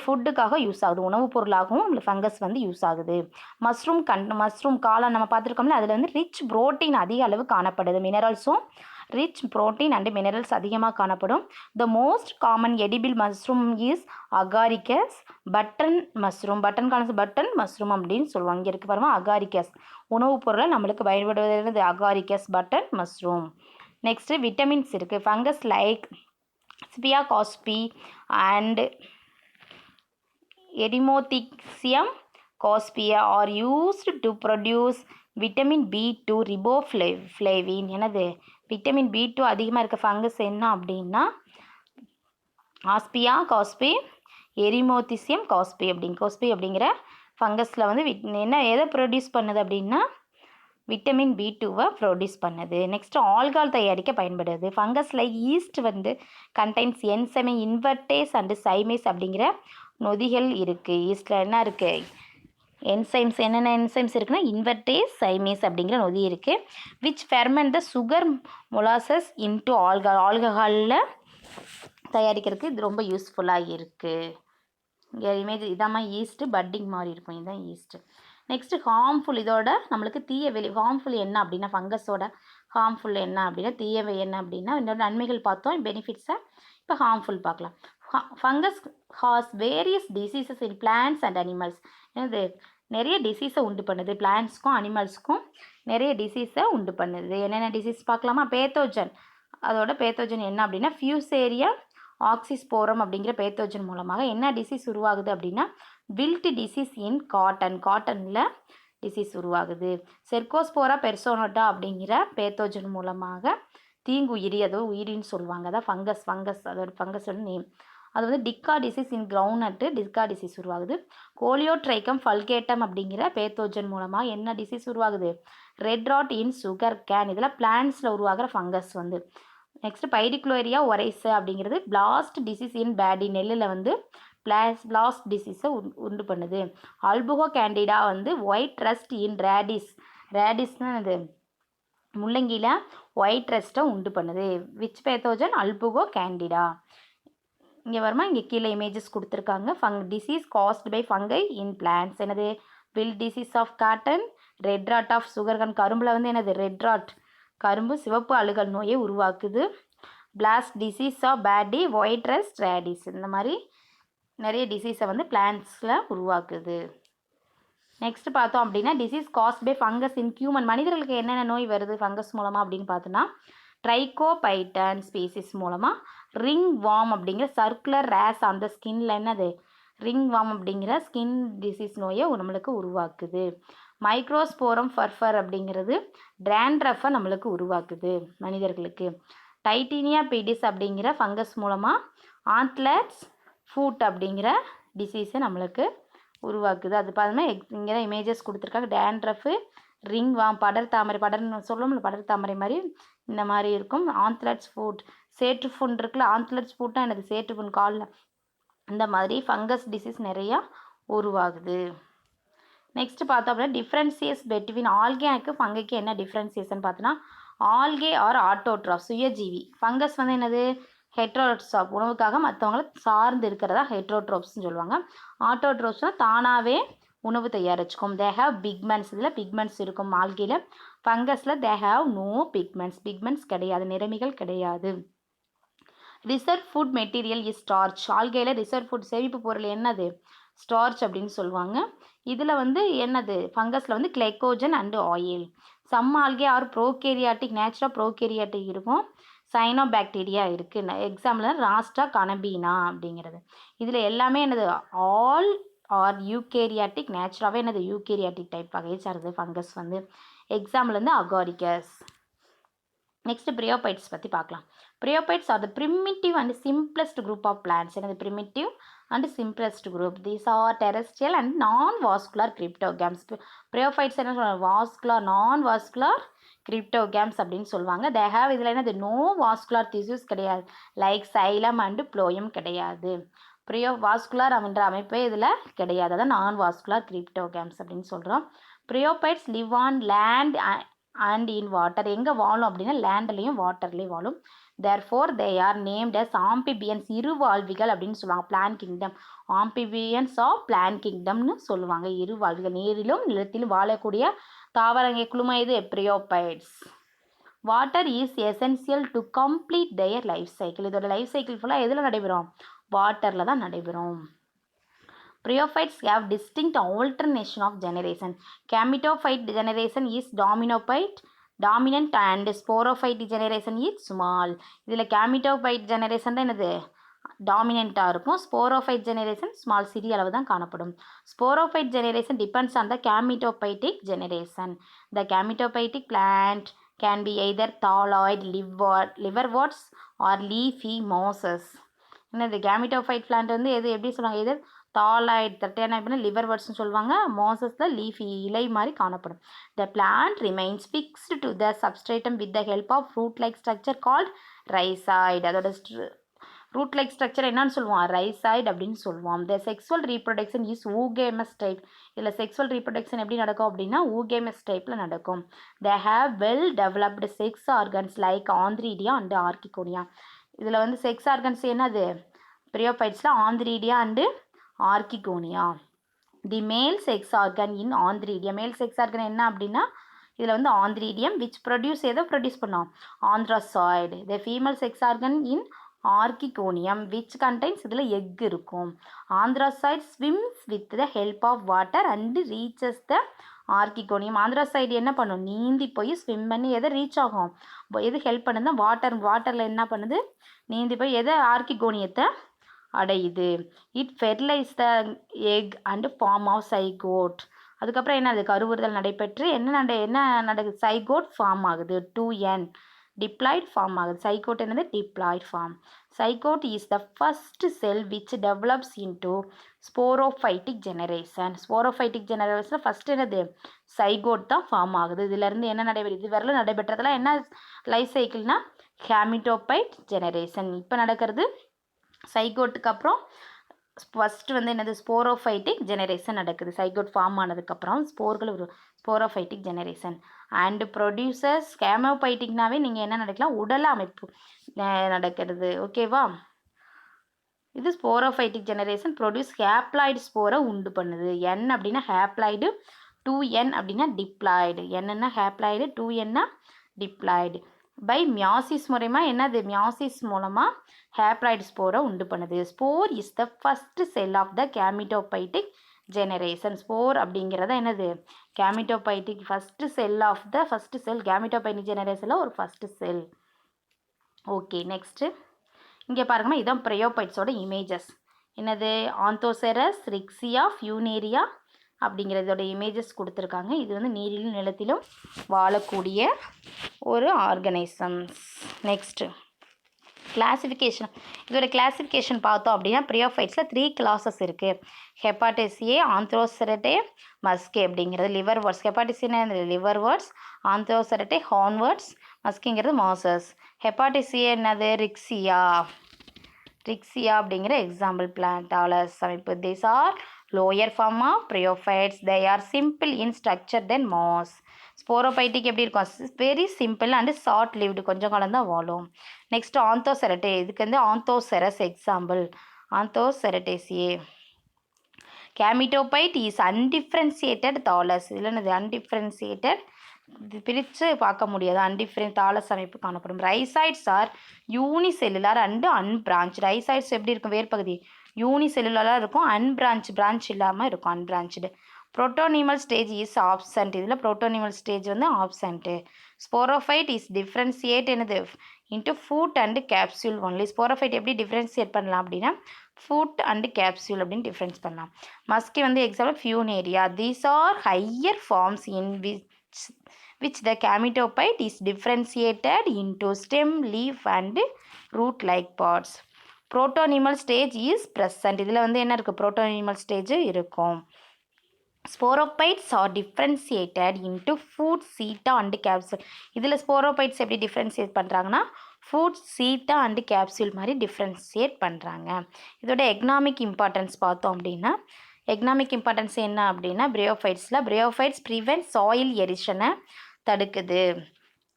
ஃபுட்டுக்காக யூஸ் ஆகுது. உணவுப் பொருளாகவும் நம்மளுக்கு ஃபங்கஸ் வந்து யூஸ் ஆகுது. மஷ்ரூம் காளான் நம்ம பார்த்துருக்கோம்ல, அதில் வந்து ரிச் புரோட்டீன் அதிக அளவு காணப்படுது. மினரல்ஸும் ரிச் புரோட்டீன் அண்ட் மினரல்ஸ் அதிகமாக காணப்படும். The most common edible mushroom is Agaricus. Button mushroom அப்படின்னு சொல்லுவாங்க. இங்கே இருக்கு பாருங்கள் அகாரிக்கஸ். உணவுப் பொருளை நம்மளுக்கு பயன்படுவது Agaricus, button mushroom. Next vitamins இருக்குது. Fungus like Ashbya gossypii and Eremothecium gossypii are used to produce vitamin B2 riboflavin. என்னது? விட்டமின் B2 அதிகமாக இருக்க ஃபங்கஸ் என்ன அப்படின்னா ஆஸ்பியா காஸ்பி, எரிமோத்திசியம் காஸ்பி அப்படிங்கிற ஃபங்கஸில் வந்து எதை ப்ரொடியூஸ் பண்ணுது அப்படின்னா விட்டமின் B2வை ப்ரொடியூஸ் பண்ணுது. நெக்ஸ்ட்டு ஆல்கால் தயாரிக்க பயன்படுது. ஃபங்கஸில் ஈஸ்ட் வந்து contains enzyme invertase and zymase அப்படிங்கிற நொதிகள் இருக்குது. ஈஸ்டில் என்ன இருக்குது? என்சைம்ஸ். என்னென்ன என்சைம்ஸ் இருக்குன்னா இன்வெர்டேஸ், சைமேஸ் அப்படிங்கிற நொதி இருக்குது. Which ferment the sugar molasses into ஆல்கஹாலில் தயாரிக்கிறதுக்கு இது ரொம்ப யூஸ்ஃபுல்லாக இருக்குது. இங்கே இமேஜ் இதாம்மா ஈஸ்ட்டு பட்டிங் மாதிரி இருக்கும். இதுதான் ஈஸ்ட்டு. Next harmful. இதோட நம்மளுக்கு ஹார்ம்ஃபுல் என்ன அப்படின்னா ஃபங்கஸோட ஹார்ம்ஃபுல் என்ன அப்படின்னா தீயவை என்ன அப்படின்னா இதோட நன்மைகள் பார்த்தோம், பெனிஃபிட்ஸை. இப்போ ஹார்ம்ஃபுல் பார்க்கலாம். Fungus has various diseases in plants and animals. என்னது? நிறைய டிசீஸை உண்டு பண்ணுது. பிளான்ட்ஸ்க்கும் அனிமல்ஸ்க்கும் நிறைய டிசீஸை உண்டு பண்ணுது. என்னென்ன டிசீஸ் பார்க்கலாமா? பேத்தோஜன். அதோட பேத்தோஜன் என்ன அப்படின்னா ஃபியூசேரியா ஆக்சிஸ்போரம் அப்படிங்கிற பேத்தோஜன் மூலமாக என்ன டிசீஸ் உருவாகுது அப்படின்னா வில்ட் டிசீஸ் இன் காட்டனில் டிசீஸ் உருவாகுது. செர்கோஸ்போரா பெர்சோனோட்டா அப்படிங்கிற பேத்தோஜன் மூலமாக தீங்குயிரி, அதோ உயிரின்னு சொல்லுவாங்க. அதான் ஃபங்கஸ் அதோட ஃபங்கஸோட நேம். அது வந்து tikka disease in groundnut tikka disease உருவாகுது. கோலியோட்ரைக்கம் ஃபல்கேட்டம் அப்படிங்கிற பேத்தோஜன் மூலமாக என்ன டிசீஸ் உருவாகுது? Red rot in sugarcane. இதெல்லாம் பிளான்ட்ஸில் உருவாகிற ஃபங்கஸ் வந்து. நெக்ஸ்ட்டு பைரிக்ளோரியா ஒரைஸு அப்படிங்கிறது பிளாஸ்ட் டிசீஸ் இன் பேடி. நெல்லில் வந்து பிளாஸ்ட் டிசீஸை உண்டு பண்ணுது. அல்புகோ கேண்டிடா வந்து ஒயிட் ரஸ்ட் இன் ரேடிஸ்னால் அது முள்ளங்கியில் ஒயிட் ரஸ்ட்டை உண்டு பண்ணுது. Which pathogen? Albugo candida. இங்கே வருமா, இங்கே கீழே இமேஜஸ் கொடுத்துருக்காங்க. Disease caused by fungi in plants. என்னது, wilt disease of cotton, red rot of sugarcane. கரும்பில் வந்து என்னது, ரெட் ராட், கரும்பு சிவப்பு அழுகல் நோயை உருவாக்குது. Blast disease of paddy, white rust, radish. இந்த மாதிரி நிறைய டிசீஸை வந்து பிளான்ட்ஸில் உருவாக்குது. நெக்ஸ்ட் பார்த்தோம் அப்படின்னா, disease caused by fungus in human. மனிதர்களுக்கு என்னென்ன நோய் வருது ஃபங்கஸ் மூலமாக அப்படின்னு பார்த்தோன்னா, ட்ரைகோபைட்டன் ஸ்பீசிஸ் மூலமாக, ரிங் வார்ம் அப்படிங்கிற சர்க்குலர் ரேஸ் அந்த ஸ்கின்ல என்னது, ரிங் வார்ம் அப்படிங்கிற ஸ்கின் டிசீஸ் நோயை நம்மளுக்கு உருவாக்குது. மைக்ரோஸ்போரம் ஃபர்ஃபர் அப்படிங்கிறது ட்ராண்ட்ரஃபை நம்மளுக்கு உருவாக்குது மனிதர்களுக்கு. டைட்டீனியா பீடிஸ் அப்படிங்கிற ஃபங்கஸ் மூலமாக ஆந்த்லட்ஸ் ஃபூட் அப்படிங்கிற டிசீஸை நம்மளுக்கு உருவாக்குது. அது பார்த்தோம்னா இங்கே தான் இமேஜஸ் கொடுத்துருக்காங்க. டேண்ட்ரஃபு, ரிங் வார்ம், படர் தாமரை, படர்னு சொல்லுவோம்ல, படர் தாமரை மாதிரி இந்த மாதிரி இருக்கும். ஆந்த்லட்ஸ் ஃபுட், சேற்று புண் இருக்குல்ல, ஆந்த்லட்ஸ் ஃபுட்னா என்னது, சேற்று புண் காலில். இந்த மாதிரி ஃபங்கஸ் டிசீஸ் நிறையா உருவாகுது. நெக்ஸ்ட் பார்த்தோம் அப்படின்னா, டிஃப்ரென்சியஸ் பெட்வீன் ஆல்கேக்கு ஃபங்கைக்கு என்ன டிஃப்ரென்சியேஷன் பார்த்தோன்னா, ஆல்கே ஆர் ஆட்டோட்ராஃப் சுயஜீவி. ஃபங்கஸ் வந்து என்னது, ஹெட்ரோட்ராப், உணவுக்காக மற்றவங்களை சார்ந்து இருக்கிறதா ஹெட்ரோட்ரோப்ஸ்னு சொல்லுவாங்க. ஆட்டோட்ரோப்ஸ்னால் தானாகவே உணவு தயாரிச்சுக்கும். தே ஹேவ் பிக்மெண்ட்ஸ், இதில் பிக்மெண்ட்ஸ் இருக்கும் ஆல்கேல. ஃபங்கஸில் they have no pigments, pigments கிடையாது, நிறமிகள் கிடையாது. Reserve food material is starch. ஆல்கேல ரிசர்வ் ஃபுட் செழிப்பு பொருள் என்னது, ஸ்டார்ச் அப்படின்னு சொல்லுவாங்க. இதில் வந்து என்னது, ஃபங்கஸில் வந்து glycogen and oil. Some algae are prokaryotic, natural prokaryotic இருக்கும், சைனோபாக்டீரியா இருக்குது. எக்ஸாம்பிள் ராஸ்டா கனபீனா அப்படிங்கிறது. இதில் எல்லாமே என்னது, ஆல் ஆர் யூகேரியாட்டிக், நேச்சுராகவே என்னது யூகேரியாட்டிக் டைப் வகையை சார்ந்தது ஃபங்கஸ் வந்து. எக்ஸாம்பிள் வந்து அகாரிகஸ். நெக்ஸ்ட் பிரியோபைட்ஸ் பற்றி பார்க்கலாம். Bryophytes are the primitive and simplest group of plants. என்னது, primitive and simplest group. These are terrestrial and non-vascular cryptogams. பிரியோபைட்ஸ் என்ன சொல்லுவாங்க, வாஸ்குலர், நான் வாஸ்குலர் கிரிப்டோகேம்ஸ் அப்படின்னு சொல்லுவாங்க. தே ஹேவ், இதில் என்னது, நோ வாஸ்குலர் திஸ்யூஸ் கிடையாது, லைக் சைலம் அண்டு ப்ளோயம் கிடையாது. வாஸ்குலர் அப்படின்ற அமைப்பே இதில் கிடையாது, அதான் நான் வாஸ்குலர் கிரிப்டோகேம்ஸ் அப்படின்னு சொல்கிறோம். Bryophytes live on land and in water. எங்கே வாழும் அப்படின்னா லேண்ட்லேயும் வாட்டர்லேயும் வாழும். Therefore they are named as amphibians, இருவாழ்விகள் அப்படின்னு சொல்லுவாங்க. Plant kingdom, amphibians of plant கிங்டம்னு சொல்லுவாங்க. இருவாழ்விகள், நீரிலும் நிலத்திலும் வாழக்கூடிய தாவரங்க குழுமை இது bryophytes. Water is essential to complete their life cycle. இதோட லைஃப் சைக்கிள் ஃபுல்லாக எதில் நடைபெறும், வாட்டரில் தான் நடைபெறும். Bryophytes have distinct alternation of generation. Gametophyte generation is dominant and sporophyte generation is small. இதில் gametophyte generation தான் என்னது, டாமினண்ட்டாக இருக்கும். ஸ்போரோஃபைட் ஜெனரேஷன் ஸ்மால், சிறிய அளவு தான் காணப்படும். Sporophyte generation depends on the gametophytic generation. The gametophytic plant can be either thalloid, liverworts or leafy mosses. என்னது, கேமிட்டோஃபைட் பிளான்ட் வந்து எது எப்படி சொல்லுவாங்க, எது தாலாய்ட், தட்டையான அப்படின்னா லிவர்வர்ட்ஸ்னு சொல்லுவாங்க. மோசஸில் லீஃபி, இலை மாதிரி காணப்படும். The plant remains fixed to the substratum with the help of root like structure called rhizoid. அதோட ரூட் லைக் ஸ்ட்ரக்சர் என்னன்னு சொல்லுவோம், ரைசாய்டு அப்படின்னு சொல்லுவோம். The sexual reproduction is oogamous type. இதில் செக்ஸுவல் ரீப்ரொடக்ஷன் எப்படி நடக்கும் அப்படின்னா ஊகேமஸ் டைப்பில் நடக்கும். They have well developed sex organs like antheridia and archegonia. இதில் வந்து செக்ஸ் ஆர்கன்ஸ் என்னது, பிரியோபைட்ஸில் ஆந்த்ரீடியா அண்டு ஆர்கிகோனியா. தி மேல் செக்ஸ் ஆர்கன் இன் ஆந்த்ரீடியம். மேல் செக்ஸ் ஆர்கன் என்ன அப்படின்னா இதில் வந்து ஆந்த்ரீடியம் விச் ப்ரொடியூஸ், எதை ப்ரொடியூஸ் பண்ணோம், antherozoid. The female sex organ in archegonium which contains, இதில் எக் இருக்கும். Antherozoid swims with the help of water and reaches the archegonium. Antherozoid என்ன பண்ணும், நீந்தி போய் ஸ்விம் பண்ணி எதை ரீச் ஆகும், எது ஹெல்ப் பண்ணுதுன்னா வாட்டரில் என்ன பண்ணுது, நீந்தி போய் எதை, ஆர்கிகோனியத்தை அடையுது. It fertilise the egg and form of zygote. அதுக்கப்புறம் என்னது, கருவுறுதல் நடைபெற்று என்ன நடக்குது, சைகோட் ஃபார்ம் ஆகுது. 2n டிப்ளாய்ட் ஃபார்ம் ஆகுது. சைகோட் என்னது, diploid form. Zygote is the first cell which develops into sporophytic generation. Sporophytic generation first என்னது, சைகோட் தான் ஃபார்ம் ஆகுது. இதிலேருந்து என்ன நடைபெறுது, இது வரல நடைபெற்றதெல்லாம் என்ன லைஃப் சைக்கிள்னா கேமிட்டோபைட் ஜெனரேஷன். இப்போ நடக்கிறது சைகோட்டுக்கு அப்புறம் ஃபஸ்ட்டு வந்து என்னது, ஸ்போரோஃபைட்டிக் ஜெனரேஷன் நடக்குது. சைகோட் ஃபார்ம் ஆனதுக்கப்புறம் ஸ்போர்கள் ஒரு ஸ்போரோஃபைட்டிக் ஜெனரேஷன் அண்டு ப்ரொடியூசர்ஸ். கேமோபைட்டிக்னாவே நீங்கள் என்ன நடக்கலாம், உடல் அமைப்பு நடக்கிறது. ஓகேவா. இது ஸ்போரோஃபைட்டிக் ஜெனரேஷன் ப்ரொடியூஸ் ஹேப்ளாய்டு ஸ்போரை உண்டு பண்ணுது. N அப்படின்னா ஹேப்ளாய்டு, 2N அப்படின்னா டிப்ளாய்டு. Nன்னா ஹேப்ளாய்டு, 2Nன்னா டிப்ளாய்டு. பை மியாசிஸ் மூலமா என்னது, மியாசிஸ் மூலமாக ஹேப்ளாய்டு ஸ்போரை உண்டு பண்ணுது. Spore is the first cell of the gametophytic generation. Spore அப்படிங்கிறத என்னது, gametophytic first cell of the first செல், கேமிட்டோபைட்டிக் ஜெனரேஷனில் ஒரு ஃபஸ்ட்டு செல். ஓகே, நெக்ஸ்ட்டு இங்கே பாருங்கம்மா, இதுதான் ப்ரையோபைட்ஸோட இமேஜஸ். என்னது, ஆந்தோசெரஸ், ரிக்ஸியா, ஃபியூனேரியா அப்படிங்கிறதோட இமேஜஸ் கொடுத்துருக்காங்க. இது வந்து நீரிலும் நிலத்திலும் வாழக்கூடிய ஒரு ஆர்கனைசம்ஸ். Next classification. இதோட கிளாசிஃபிகேஷன் பார்த்தோம் அப்படின்னா ப்ரையோஃபைட்ஸில் 3 கிளாஸஸ் இருக்குது. ஹெப்பாட்டிசியே, ஆந்த்ரோசெரட்டே, மஸ்கே அப்படிங்கிறது லிவர் வேர்ட்ஸ். ஹெப்பாட்டிசினா லிவர் வேர்ட்ஸ், ஆந்த்ரோசெரட்டே ஹார்ன்வேர்ட்ஸ், மஸ்கிங்கிறது மாசஸ். ஹெப்பாட்டிசியே என்னது, ரிக்ஸியா. ரிக்ஸியா அப்படிங்கிற எக்ஸாம்பிள் பிளான்ட் டாலஸ் அமைப்பு. These are lower form of bryophytes. They are simple in structure than moss. Sporophytic எப்படி இருக்கும், very simple and short lived, கொஞ்சம் காலம் தான் வாழும். நெக்ஸ்ட் ஆந்தோசெரட்டே, இதுக்கு வந்து Anthoceros example, Anthocerotaceae. Gametophyte is undifferentiated thallus. இதில் என்னது, அன்டிஃப்ரென்சியேட்டட், இது பிரித்து பார்க்க முடியாது, அன்டிஃப்ரெண்ட் தாலஸ் அமைப்பு காணப்படும். Rhizoids are unicellular and unbranched. ரைசைட்ஸ் எப்படி இருக்கும், வேர்பகுதி யூனிசெல்லுலாராக இருக்கும், பிரான்ச் இல்லாமல் இருக்கும், unbranched. Protonemal stage is absent. இதில் புரோட்டோனிமல் ஸ்டேஜ் வந்து ஆப்சண்ட்டு. ஸ்போரோஃபைட் இஸ் டிஃப்ரென்சியேட் என்னது into foot and capsule only. Sporophyte எப்படி டிஃப்ரென்சியேட் பண்ணலாம் அப்படின்னா ஃபுட் அண்டு கேப்சூல் அப்படின்னு டிஃப்ரென்ஸ் பண்ணலாம். மஸ்கி வந்து example Funaria. These are higher forms in which the gametophyte is differentiated into stem, leaf and root like parts. Protonymal stage is present. இதில் வந்து என்ன இருக்குது, protonymal stage இருக்கும். Sporophytes are differentiated into food, seta and capsule. இதில் ஸ்போரோபைட்ஸ் எப்படி டிஃப்ரென்சியேட் பண்ணுறாங்கன்னா ஃபுட், சீட்டா அண்டு கேப்சூல் மாதிரி டிஃப்ரென்சியேட் பண்ணுறாங்க. இதோட எக்கனாமிக் இம்பார்ட்டன்ஸ் பார்த்தோம் அப்படின்னா, எக்கனாமிக் இம்பார்ட்டன்ஸ் என்ன அப்படின்னா ப்ரையோஃபைட்ஸ் ப்ரிவென்ட் சாயில் எரிஷனை தடுக்குது.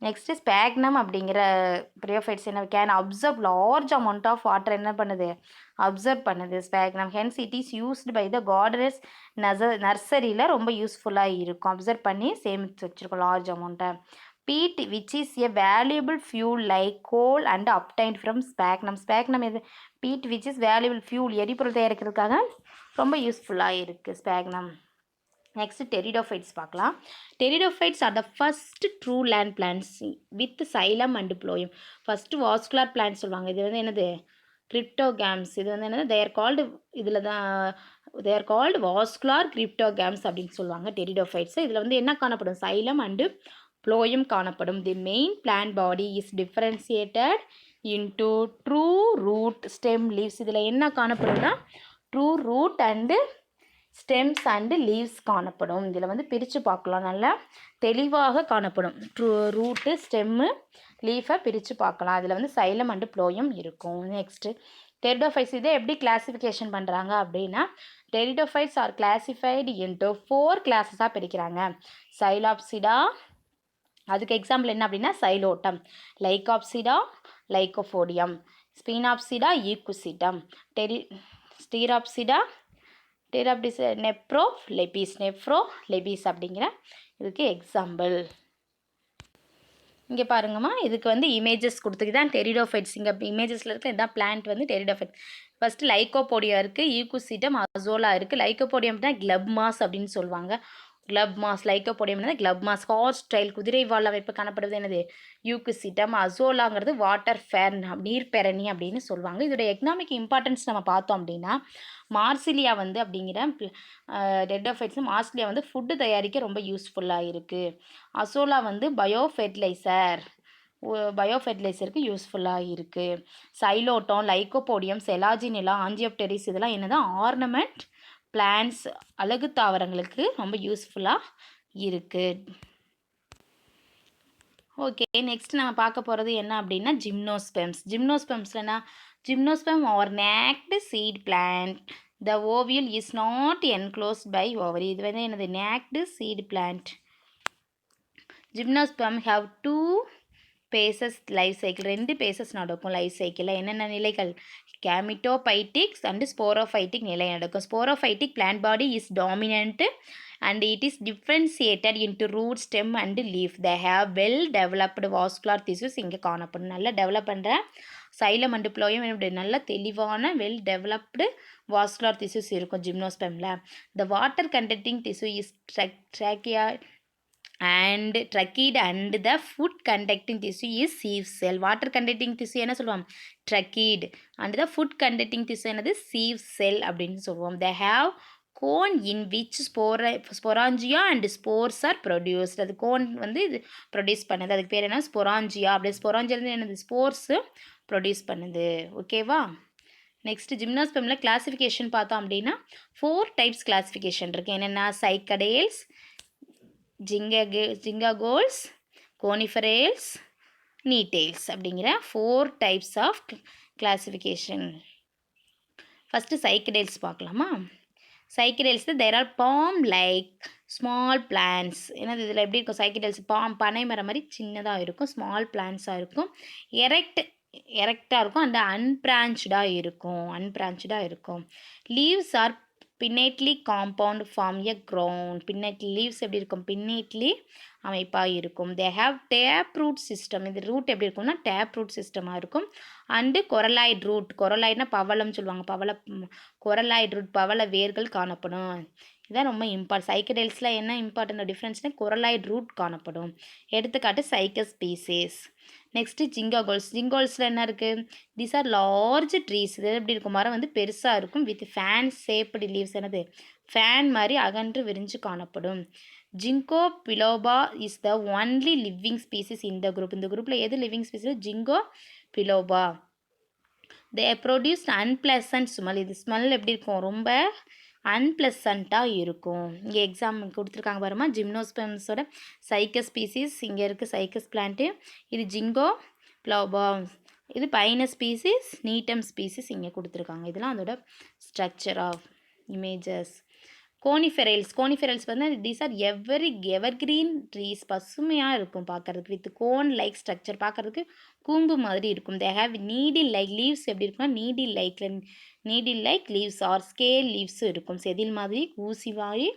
நெக்ஸ்ட்டு ஸ்பேக்னம் அப்படிங்கிற ப்ரையோஃபைட்ஸ் என்ன, can observe large amount of water என்ன பண்ணுது, அப்சர்வ் பண்ணுது Sphagnum. Hence it is used by the gardeners நர்சரியில் ரொம்ப யூஸ்ஃபுல்லாக இருக்கும், அப்சர்வ் பண்ணி சேமித்து வச்சுருக்கோம் லார்ஜ் அமௌண்ட்டை. Peat, which is a valuable fuel like coal and obtained from sphagnum. Sphagnum is peat, which is valuable fuel, எரிபொருள் தயாரிக்கிறதுக்காக ரொம்ப யூஸ்ஃபுல்லாக இருக்குது ஸ்பேக்னம். நெக்ஸ்ட் டெரிடோஃபைட்ஸ் பார்க்கலாம். Pteridophytes R the first true land plants with xylem and phloem. First vascular plant சொல்லுவாங்க. இது வந்து என்னது, கிரிப்டோகேம்ஸ். இது வந்து என்னது, தேர் கால்டு வாஸ்குலர் கிரிப்டோகேம்ஸ் அப்படின்னு சொல்லுவாங்க டெரிடோஃபைட்ஸ். இதில் வந்து என்ன காணப்படும், சைலம் அண்டு ப்ளோயம் காணப்படும். The main plant body is differentiated into true root, stem, leaves. இதில் என்ன காணப்படும்னா true root and stems and leaves காணப்படும். இதில் வந்து பிரித்து பார்க்கலாம், நல்லா தெளிவாக காணப்படும். ரூட்டு, ஸ்டெம்மு, லீஃபை பிரித்து பார்க்கலாம். அதில் வந்து சைலம் அண்டு ப்ளோயம் இருக்கும். நெக்ஸ்ட்டு டெரிடோஃபைட்ஸ் இதை எப்படி கிளாசிஃபிகேஷன் பண்ணுறாங்க அப்படின்னா, டெரிடோஃபைட்ஸ் ஆர் கிளாசிஃபைடு இன்ட்டு 4 கிளாஸஸாக பிரிக்கிறாங்க. சைலாப்சிடா, அதுக்கு எக்ஸாம்பிள் என்ன அப்படின்னா சைலோட்டம், லைகாப்சிடா, லைகோஃபோடியம், ஸ்பீனாப்சிடா, ஈக்குசிடம், ஸ்டீராப்சிடா, நெப்ரோலெபிஸ் அப்படிங்கிற இதுக்கு எக்ஸாம்பிள். இங்கே பாருங்கம்மா, இதுக்கு வந்து இமேஜஸ் கொடுத்துக்கு தான் டெரிடோஃபைட்ஸ். இங்கே இமேஜஸில் இருக்க இதான் பிளான்ட் வந்து டெரிடோஃபைட்ஸ். ஃபஸ்ட்டு லைக்கோபோடியா இருக்குது, ஈக்குசிடம், அசோலா இருக்குது. லைக்கோபோடியம் தான் கிளப் மாஸ் அப்படின்னு சொல்லுவாங்க. கிளப் மாஸ், லைக்கோபோடியம்னா கிளப் மாஸ். ஹார்ஸ் ஸ்டைல், குதிரை வால் அமைப்பு காணப்படுவது என்னது, யூக்குசிட்டம். அசோலாங்கிறது வாட்டர் ஃபேர்ன், நீர்பெரணி அப்படின்னு சொல்லுவாங்க. இதோட எக்கனாமிக் இம்பார்ட்டன்ஸ் நம்ம பார்த்தோம் அப்படின்னா, மார்சிலியா வந்து அப்படிங்கிற டெரிடோஃபைட்ஸ், மார்சிலியா வந்து ஃபுட்டு தயாரிக்க ரொம்ப யூஸ்ஃபுல்லாக இருக்குது. அசோலா வந்து பயோஃபெர்டிலைசருக்கு யூஸ்ஃபுல்லாக இருக்குது. சைலோட்டம், லைக்கோபோடியம், செலாஜினிலா, ஆஞ்சியோப்டெரிஸ் இதெல்லாம் என்னது, ஆர்னமெண்ட் பிளான்ட்ஸ், அழகு தாவரங்களுக்கு ரொம்ப யூஸ்ஃபுல்லாக இருக்குது. ஓகே, நெக்ஸ்ட் நம்ம பார்க்க போகிறது என்ன அப்படின்னா ஜிம்னோஸ்பெம்ஸ்னா gymnosperm are naked seed plant. The ovule is not enclosed by ovary. இது வந்து என்னது, naked seed plant. Gymnosperm have 2 phases life cycle 2 phases நடக்கும் லைஃப் சைக்கிளில். என்னென்ன நிலைகள்? கேமிட்டோபைட்டிக்ஸ் அண்ட் ஸ்போரோஃபைட்டிக் நிலை நடக்கும். Sporophytic plant body is dominant and it is differentiated into root, stem and leaf. They have well developed vascular tissues. இங்கே காணப்படும். நல்லா டெவலப் பண்ணுற சைலம் அண்ட் ப்ளோயம் நல்ல தெளிவான வெல் டெவலப்டு வாஸ்குலர் டிஷ்யூஸ் இருக்கும் ஜிம்னோஸ்பெர்மில். The water conducting tissue is trachea and trachea and the food conducting tissue is sieve cell. Water conducting tissue என்ன சொல்லுவோம்? trachea and the food conducting tissue என்னது? sieve cell அப்படின்னு சொல்லுவோம். They have cone in which sporangia and spores are produced. அது கோன் வந்து இது ப்ரொடியூஸ் பண்ணுது. அதுக்கு பேர் என்ன? ஸ்பொராஞ்சியா. அப்படி ஸ்பொராஞ்சியா என்னது? ஸ்போர்ஸு ப்ரொடியூஸ் பண்ணுது. ஓகேவா? நெக்ஸ்ட் ஜிம்னோஸ்பெர்மில் கிளாசிஃபிகேஷன் பார்த்தோம் அப்படின்னா 4 டைப்ஸ் கிளாசிஃபிகேஷன் இருக்குது. என்னென்னா சைக்கடேல்ஸ், ஜிங்காகோல்ஸ், கோனிஃபரேல்ஸ், நீடெயில்ஸ் அப்படிங்கிற 4 types of classification. First Cycadales பார்க்கலாமா? Cycadales there are palm like small plants. என்னது இதில் எப்படி இருக்கும்? சைக்கடேல்ஸ் பனை மரம் மாதிரி சின்னதாக இருக்கும், ஸ்மால் பிளான்ஸாக இருக்கும், எரெக்டாக இருக்கும் அண்ட் அன்பிரான்ச்சாக இருக்கும். Leaves are pinnately compound form a ground. Pinnately leaves எப்படி இருக்கும்? பின்னேட்லி அமைப்பாக இருக்கும். They have tap root system. இது ரூட் எப்படி இருக்கும்னா டேப் ரூட் சிஸ்டமாக இருக்கும். And coralloid root. கொரலாய்ட்னா பவளம் சொல்லுவாங்க. கொரலாய்ட் ரூட் பவள வேர்கள் காணப்படும். இதுதான் ரொம்ப சைக்கடேல்ஸில் என்ன இம்பார்ட்டன்ட் டிஃப்ரென்ஸ்னால் கொரலாய்ட் ரூட் காணப்படும். எடுத்துக்காட்டு சைக்கஸ் ஸ்பீசிஸ். நெக்ஸ்ட்டு ஜிங்கோல்ஸில் என்ன இருக்குது? These are large trees. இது எப்படி இருக்கும்? மரம் வந்து பெருசாக இருக்கும் வித் ஃபேன் ஷேப்டு லீவ்ஸ். என்னது? ஃபேன் மாதிரி அகன்று விரிஞ்சு காணப்படும். Ginkgo biloba is the only living species இந்த குரூப். இந்த குரூப்பில் எது living species? Ginkgo biloba. They produced unpleasant smell. இது ஸ்மெல் எப்படி இருக்கும்? ரொம்ப அன்பிளசண்ட்டாக இருக்கும். இங்கே எக்ஸாம் கொடுத்துருக்காங்க பாருமா, ஜிம்னோஸ்பெர்ம்ஸோட சைக்கஸ் ஸ்பீசிஸ் இங்கே இருக்குது. Cycas plant. இது ஜிங்கோ பிலோபா. இது பைனஸ் ஸ்பீசிஸ், நீட்டம் ஸ்பீசிஸ் இங்கே கொடுத்துருக்காங்க. இதெல்லாம் அதோட ஸ்ட்ரக்சர் ஆஃப் இமேஜஸ். கோனிஃபெரல்ஸ் வந்து தீஸ் ஆர் எவர்கிரீன் ட்ரீஸ். பசுமையாக இருக்கும் பார்க்குறதுக்கு. With cone like structure. பார்க்குறதுக்கு கூம்பு மாதிரி இருக்கும். They have needle like leaves. எப்படி இருக்குன்னா needle like leaves or scale லீவ்ஸும் இருக்கும். செதில் மாதிரி ஊசி வாரி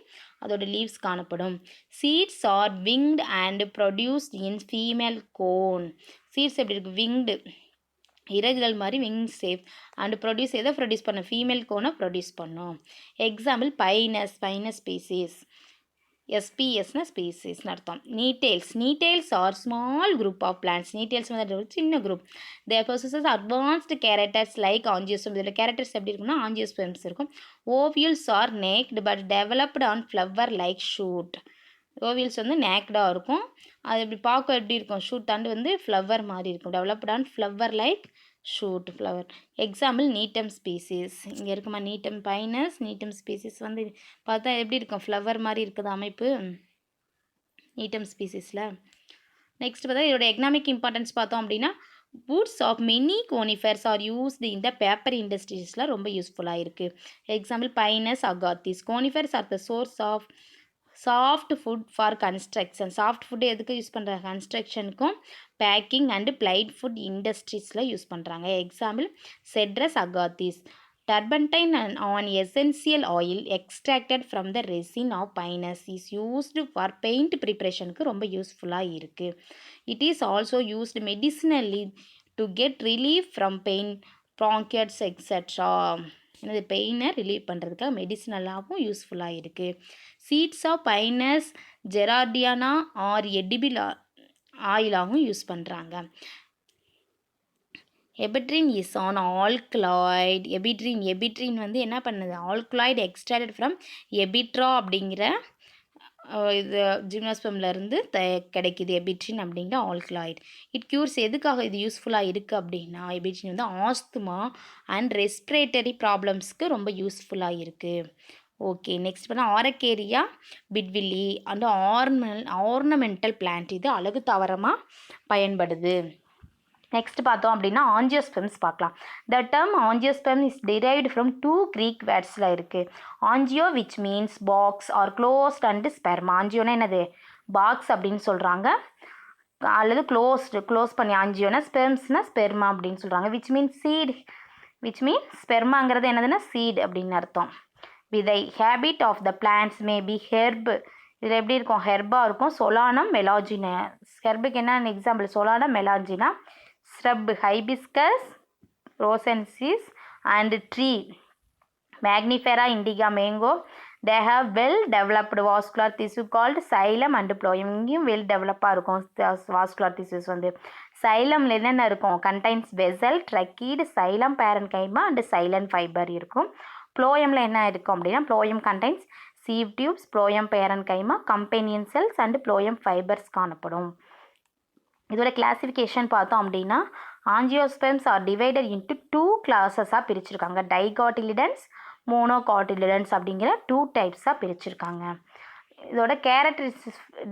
அதோட லீவ்ஸ் காணப்படும். Seeds are winged and produced in female cone. Seeds எப்படி இருக்குது? விங்டு இறகுகள் மாதிரி விங் சேஃப் அண்ட் எதை ப்ரொடியூஸ் பண்ணும்? ஃபீமேல் கோனை ப்ரொடியூஸ் பண்ணும். Example Pinus species. எஸ்பிஎஸ்னா ஸ்பீசிஸ்னு அர்த்தம். Gnetales are small group of plants. நீடெயில்ஸ் வந்து ஒரு சின்ன group. They possess advanced characters like angiosperms. இதில் கேரக்டர்ஸ் எப்படி இருக்குன்னா ஆஞ்சியோஸ்பெர்ம்ஸ் இருக்கும். Ovules are naked but developed on flower like shoot. Ovules வந்து நேக்டாக இருக்கும். அது இப்படி பார்க்க எப்படி இருக்கும்? ஷூட் தண்டு வந்து ஃப்ளவர் மாதிரி இருக்கும். Developed on flower like shoot flower. Example Gnetum species. இங்கே இருக்குமா நீட்டம் பைனஸ். நீட்டம் ஸ்பீசிஸ் வந்து பார்த்தா எப்படி இருக்கும்? ஃப்ளவர் மாதிரி இருக்குது அமைப்பு நீட்டம் ஸ்பீசிஸில். நெக்ஸ்ட் பார்த்தா இதோட எக்கனாமிக் இம்பார்ட்டன்ஸ் பார்த்தோம் அப்படின்னா woods of many conifers are used in the paper industries-ல ரொம்ப யூஸ்ஃபுல்லாக இருக்குது. Example Pinus Agathis. conifers are the source of soft wood for construction. Soft wood எதுக்கு யூஸ் பண்ணுறாங்க? கன்ஸ்ட்ரக்ஷனுக்கும் பேக்கிங் அண்டு பிளைட் ஃபுட் இண்டஸ்ட்ரீஸில் யூஸ் பண்ணுறாங்க. Example Cedrus Agathis. Turpentine and essential oil extracted from the resin of Pinus is used for paint ப்ரிப்ரேஷனுக்கு ரொம்ப யூஸ்ஃபுல்லாக இருக்குது. It is also used medicinally to get relief from pain, bronchitis etcetera. எனது பெயினை ரிலீவ் பண்ணுறதுக்காக மெடிசினலாகவும் யூஸ்ஃபுல்லாக இருக்குது. Seeds of Pinus gerardiana are edible ஆயிலாகவும் யூஸ் பண்ணுறாங்க. Ephedrine is an alkaloid. Ephedrine வந்து என்ன பண்ணுது? ஆல்கலாய்டு எக்ஸ்ட்ராக்டட் ஃப்ரம் எபிட்ரா அப்படிங்கிற இது ஜிம்னோஸ்பெர்ம்லேருந்து கிடைக்கிது எபிட்ரின் அப்படிங்கிற ஆல்கலாய்டு. It cures. எதுக்காக இது யூஸ்ஃபுல்லாக இருக்குது அப்படின்னா எபிட்ரின் வந்து ஆஸ்துமா அண்ட் ரெஸ்பிரேட்டரி ப்ராப்ளம்ஸ்க்கு ரொம்ப யூஸ்ஃபுல்லாக இருக்குது. ஓகே, நெக்ஸ்ட் பண்ணால் Araucaria bidwillii and ornamental plant. இது அழகு தாவரமாக பயன்படுது. நெக்ஸ்ட் பார்த்தோம் அப்படின்னா ஆஞ்சியோஸ்பெர்ம்ஸ் பார்க்கலாம். The term angiosperm is derived from 2 Greek வேர்ட்ஸில் இருக்குது. Angio which means box or closed and sperma. ஆஞ்சியோனா என்னது? பாக்ஸ் அப்படின்னு சொல்கிறாங்க. அல்லது க்ளோஸ் பண்ணி ஆஞ்சியோனா ஸ்பெர்ம்ஸ்னா ஸ்பெர்மா அப்படின்னு சொல்கிறாங்க. விச் மீன்ஸ் ஸ்பெர்மாங்கிறது என்னதுன்னா சீட் அப்படின்னு அர்த்தம். விதை. Habit of the plants may be herb. இதில் எப்படி இருக்கும்? ஹெர்பாக இருக்கும். Solanum melongena. ஹெர்புக்கு என்ன example? Solanum melongena. Shrub Hibiscus rosasinensis and tree Magnifera indica mango. They have well developed vascular tissue called xylem and phloem. இங்கேயும் well developed இருக்கும் vascular tissues வந்து. சைலமில் என்னென்ன இருக்கும்? Contains vessel, tracheid, xylem parenchyma and xylem fibre இருக்கும். ப்ளோயமில் என்ன இருக்கும் அப்படின்னா phloem contains sieve tubes, phloem parenchyma, companion cells and phloem fibres காணப்படும். இதோட கிளாசிஃபிகேஷன் பார்த்தோம் அப்படின்னா ஆஞ்சியோஸ்பெர்ம்ஸ் ஆர் டிவைடட் இன்ட்டு 2 கிளாஸஸாக பிரிச்சிருக்காங்க. டைகாட்டிலிடன்ஸ், மோனோகாட்டிலிடன்ஸ் அப்படிங்கிற 2 டைப்ஸாக பிரிச்சிருக்காங்க. இதோட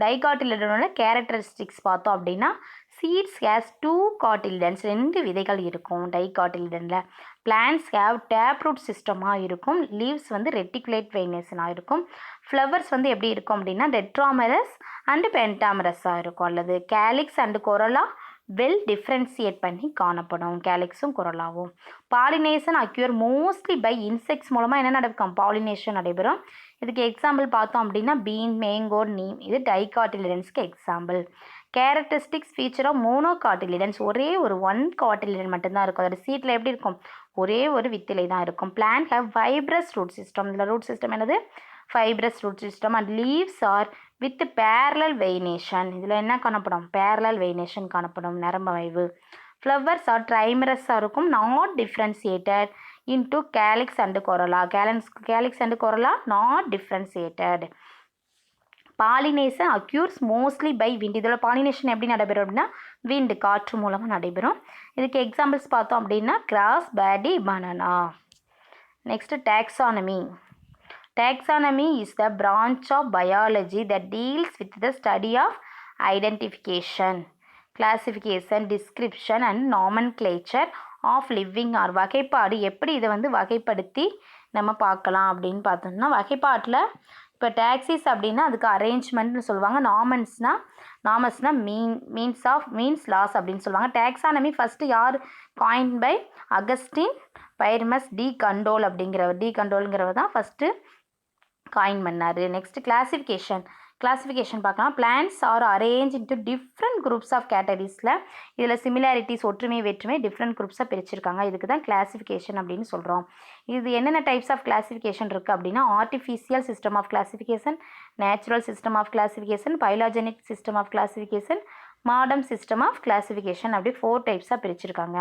டைகாட்டிலிடனோட கேரக்டரிஸ்டிக்ஸ் பார்த்தோம் அப்படின்னா சீட்ஸ் ஹேஸ் 2 காட்டிலிடன்ஸ், 2 விதைகள் இருக்கும் டைகாட்டிலிடனில். பிளான்ட்ஸ் ஹேவ் டேப் ரூட் சிஸ்டமாக இருக்கும். லீவ்ஸ் வந்து ரெட்டிகுலேட் வெய்னேஷனாக இருக்கும். ஃப்ளவர்ஸ் வந்து எப்படி இருக்கும் அப்படின்னா டெட்ராமரஸ் அண்டு பென்டாமரஸாக இருக்கும். அல்லது calyx and corolla well differentiate பண்ணி காணப்படும். கேலிக்ஸும் கொரலாவும். Pollination occur mostly by insects மூலமாக என்ன நடக்கும்? பாலினேஷன் நடைபெறும். இதுக்கு எக்ஸாம்பிள் பார்த்தோம் அப்படின்னா பீன், மேங்கோ, நீம். இது டைகாட்டிலிடன்ஸ்க்கு example. Characteristics feature of monocotyledons. ஒரே ஒரு 1 காட்டிலிடன் மட்டும்தான் இருக்கும். அதோட சீட்டில் எப்படி இருக்கும்? ஒரே ஒரு வித்திலை தான் இருக்கும். Plant have fibrous root system. இதில் ரூட் சிஸ்டம் என்னது? Fibrous root system. And leaves are with parallel venation. இதில் என்ன காணப்படும்? பேரலல் வெய்னேஷன் காணப்படும். நரம்பமைவு. ஃப்ளவர்ஸ் ஆர் ட்ரைமரஸாக இருக்கும். Not differentiated into calyx and corolla. Calyx and corolla not differentiated. Pollination occurs mostly by wind. இதோட பாலினேஷன் எப்படி நடைபெறும் அப்படின்னா விண்டு, காற்று மூலமாக நடைபெறும். இதுக்கு எக்ஸாம்பிள்ஸ் பார்த்தோம் அப்படின்னா cross, Bedi, banana. Next taxonomy. Taxonomy is the branch of biology that deals with the study of identification, classification, description and nomenclature of living or வகைப்பாடு. எப்படி இதை வந்து வகைப்படுத்தி நம்ம பார்க்கலாம் அப்படின்னு பார்த்தோம்னா வகைப்பாட்டில் இப்போ டாக்ஸிஸ் அப்படின்னா அதுக்கு அரேஞ்ச்மெண்ட்னு சொல்லுவாங்க. நாமஸ்னா மீன்ஸ் லாஸ் அப்படின்னு சொல்லுவாங்க. டாக்ஸானமி ஃபஸ்ட்டு யார் coin by Augustin Pyramus de கண்டோல்ங்கிறவர் தான் ஃபஸ்ட்டு காயின் பண்ணார். நெக்ஸ்ட் கிளாசிஃபிகேஷன் பார்க்கலாம். Plants are arrange into different groups of கேட்டகரிஸில் இதில் சிமிலாரிட்டிஸ், ஒற்றுமை, வேற்றுமை, டிஃப்ரெண்ட் குரூப்ஸாக பிரிச்சிருக்காங்க. இதுக்கு தான் கிளாசிஃபிகேஷன் அப்படின்னு சொல்கிறோம். இது என்னென்ன டைப்ஸ் ஆஃப் கிளாசிஃபிகேஷன் இருக்குது அப்படின்னா artificial system of classification, natural system of classification, phylogenic system of classification, modern system of classification. அப்படி 4 டைப்ஸாக பிரிச்சிருக்காங்க.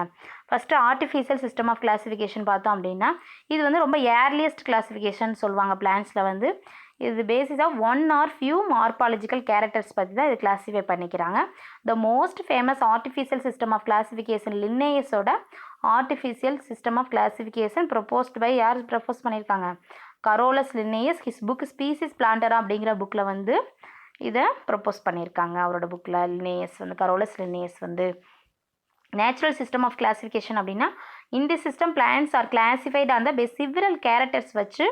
First artificial system of classification பார்த்தோம் அப்படின்னா இது வந்து ரொம்ப ஏர்லியஸ்ட் கிளாசிஃபிகேஷன் சொல்லுவாங்க. பிளான்ட்ஸில் வந்து இது basis of 1 or few morphological characters பற்றி தான் இது கிளாஸிஃபை பண்ணிக்கிறாங்க. The most famous artificial system of classification லின்னேயஸோட artificial system of classification proposed by யார் ப்ரப்போஸ் பண்ணியிருக்காங்க? Carolus Linnaeus. His book Species Plantarum அப்படிங்கிற புக்கில் வந்து இதை ப்ரப்போஸ் பண்ணியிருக்காங்க. அவரோட புக்கில் கரோலஸ் லின்னேயஸ் வந்து. நேச்சுரல் சிஸ்டம் ஆஃப் கிளாசிஃபிகேஷன் அப்படின்னா இந்த சிஸ்டம் பிளான்ட்ஸ் ஆர் கிளாசிஃபைட் அந்த செவரல் கேரக்டர்ஸ் வச்சு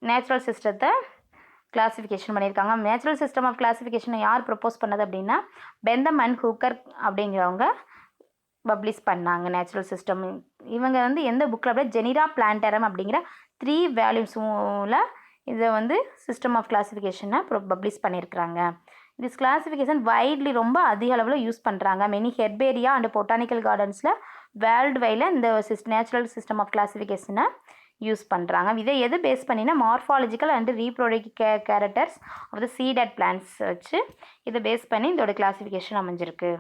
நேச்சுரல் சிஸ்டத்தை கிளாசிஃபிகேஷன் பண்ணியிருக்காங்க. நேச்சுரல் சிஸ்டம் ஆஃப் கிளாசிஃபிகேஷனை யார் ப்ரப்போஸ் பண்ணது அப்படின்னா பெந்தம் அண்ட் ஹூக்கர் அப்படிங்கிறவங்க பப்ளிஷ் பண்ணாங்க நேச்சுரல் சிஸ்டம். இவங்க வந்து எந்த புக்கில் அப்படியே ஜெனிரா பிளான்டரம் அப்படிங்கிற 3 வால்யூம்ஸில் இதை வந்து சிஸ்டம் ஆஃப் கிளாசிஃபிகேஷனை பப்ளிஷ் பண்ணியிருக்கிறாங்க. திஸ் கிளாசிஃபிகேஷன் வைட்லி ரொம்ப அதிக அளவில் யூஸ் பண்ணுறாங்க. மெனி ஹெர்பேரியா அண்ட் பொட்டானிக்கல் கார்டன்ஸில் வேர்ல்டு வைடில் இந்த நேச்சுரல் சிஸ்டம் ஆஃப் கிளாசிஃபிகேஷனை யூஸ் பண்ணுறாங்க. இதை எது பேஸ் பண்ணினா morphological and reproductive characters of the seeded plants வச்சு இதை பேஸ் பண்ணி இதோட கிளாசிஃபிகேஷன் அமைஞ்சிருக்கு.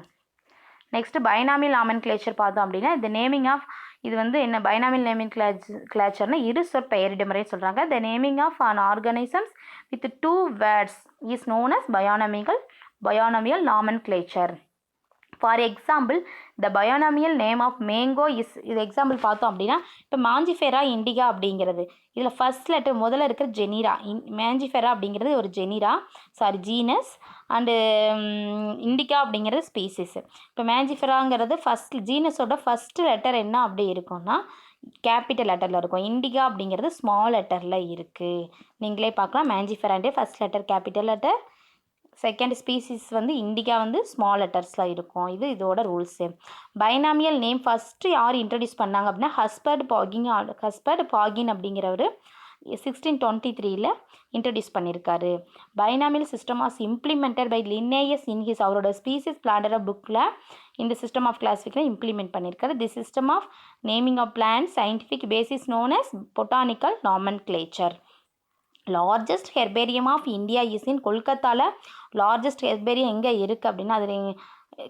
நெக்ஸ்ட்டு பைனாமியல் நாமென்க்ளேச்சர் பார்த்தோம் அப்படின்னா இந்த நேமிங் ஆஃப் இது வந்து என்ன பைனாமியல் நேமிங் கிளாச்சர்னா இரு சொற்பெயரிடுமுறை சொல்கிறாங்க. The naming of an organisms with 2 words is known as binomial nomenclature. For example the binomial name of mango is. இது எக்ஸாம்பிள் பார்த்தோம் அப்படின்னா இப்போ மாஞ்சிஃபெரா இண்டிகா அப்படிங்கிறது இதில் ஃபர்ஸ்ட் லெட்டர் முதல்ல இருக்கிற ஜெனிரா. மாஞ்சிஃபெரா அப்படிங்கிறது ஒரு ஜீனஸ் அண்டு இண்டிகா அப்படிங்கிறது ஸ்பீசிஸ். இப்போ மாஞ்சிஃபெராங்கிறது ஜீனஸோட ஃபஸ்ட்டு லெட்டர் என்ன அப்படி இருக்கும்னா கேபிட்டல் லெட்டரில் இருக்கும். இண்டிகா அப்படிங்கிறது ஸ்மால் லெட்டரில் இருக்குது. நீங்களே பார்க்கலாம். மாஞ்சிஃபெராண்டே first letter capital letter, second species வந்து இண்டிகா வந்து ஸ்மால் லெட்டர்ஸில் இருக்கும். இது இதோட ரூல்ஸு. பைனாமியல் நேம் ஃபஸ்ட்டு யார் இன்ட்ரடியூஸ் பண்ணாங்க அப்படின்னா ஹஸ்பர்ட் பாகின் அப்படிங்கிறவர் 1623 இன்ட்ரடியூஸ் பண்ணியிருக்காரு. Binomial system as implemented by Linnaeus in his அவரோட ஸ்பீசிஸ் பிளான்டர் புக்கில் இந்த சிஸ்டம் ஆஃப் கிளாசிஃபிகேஷன் இம்ப்ளிமெண்ட் பண்ணியிருக்காரு. The system of naming of plant scientific basis known as botanical nomenclature. Largest herbarium of India is in கொல்கத்தாவில். லார்ஜஸ்ட் ஹெர்பேரியம் எங்கே இருக்குது அப்படின்னா அது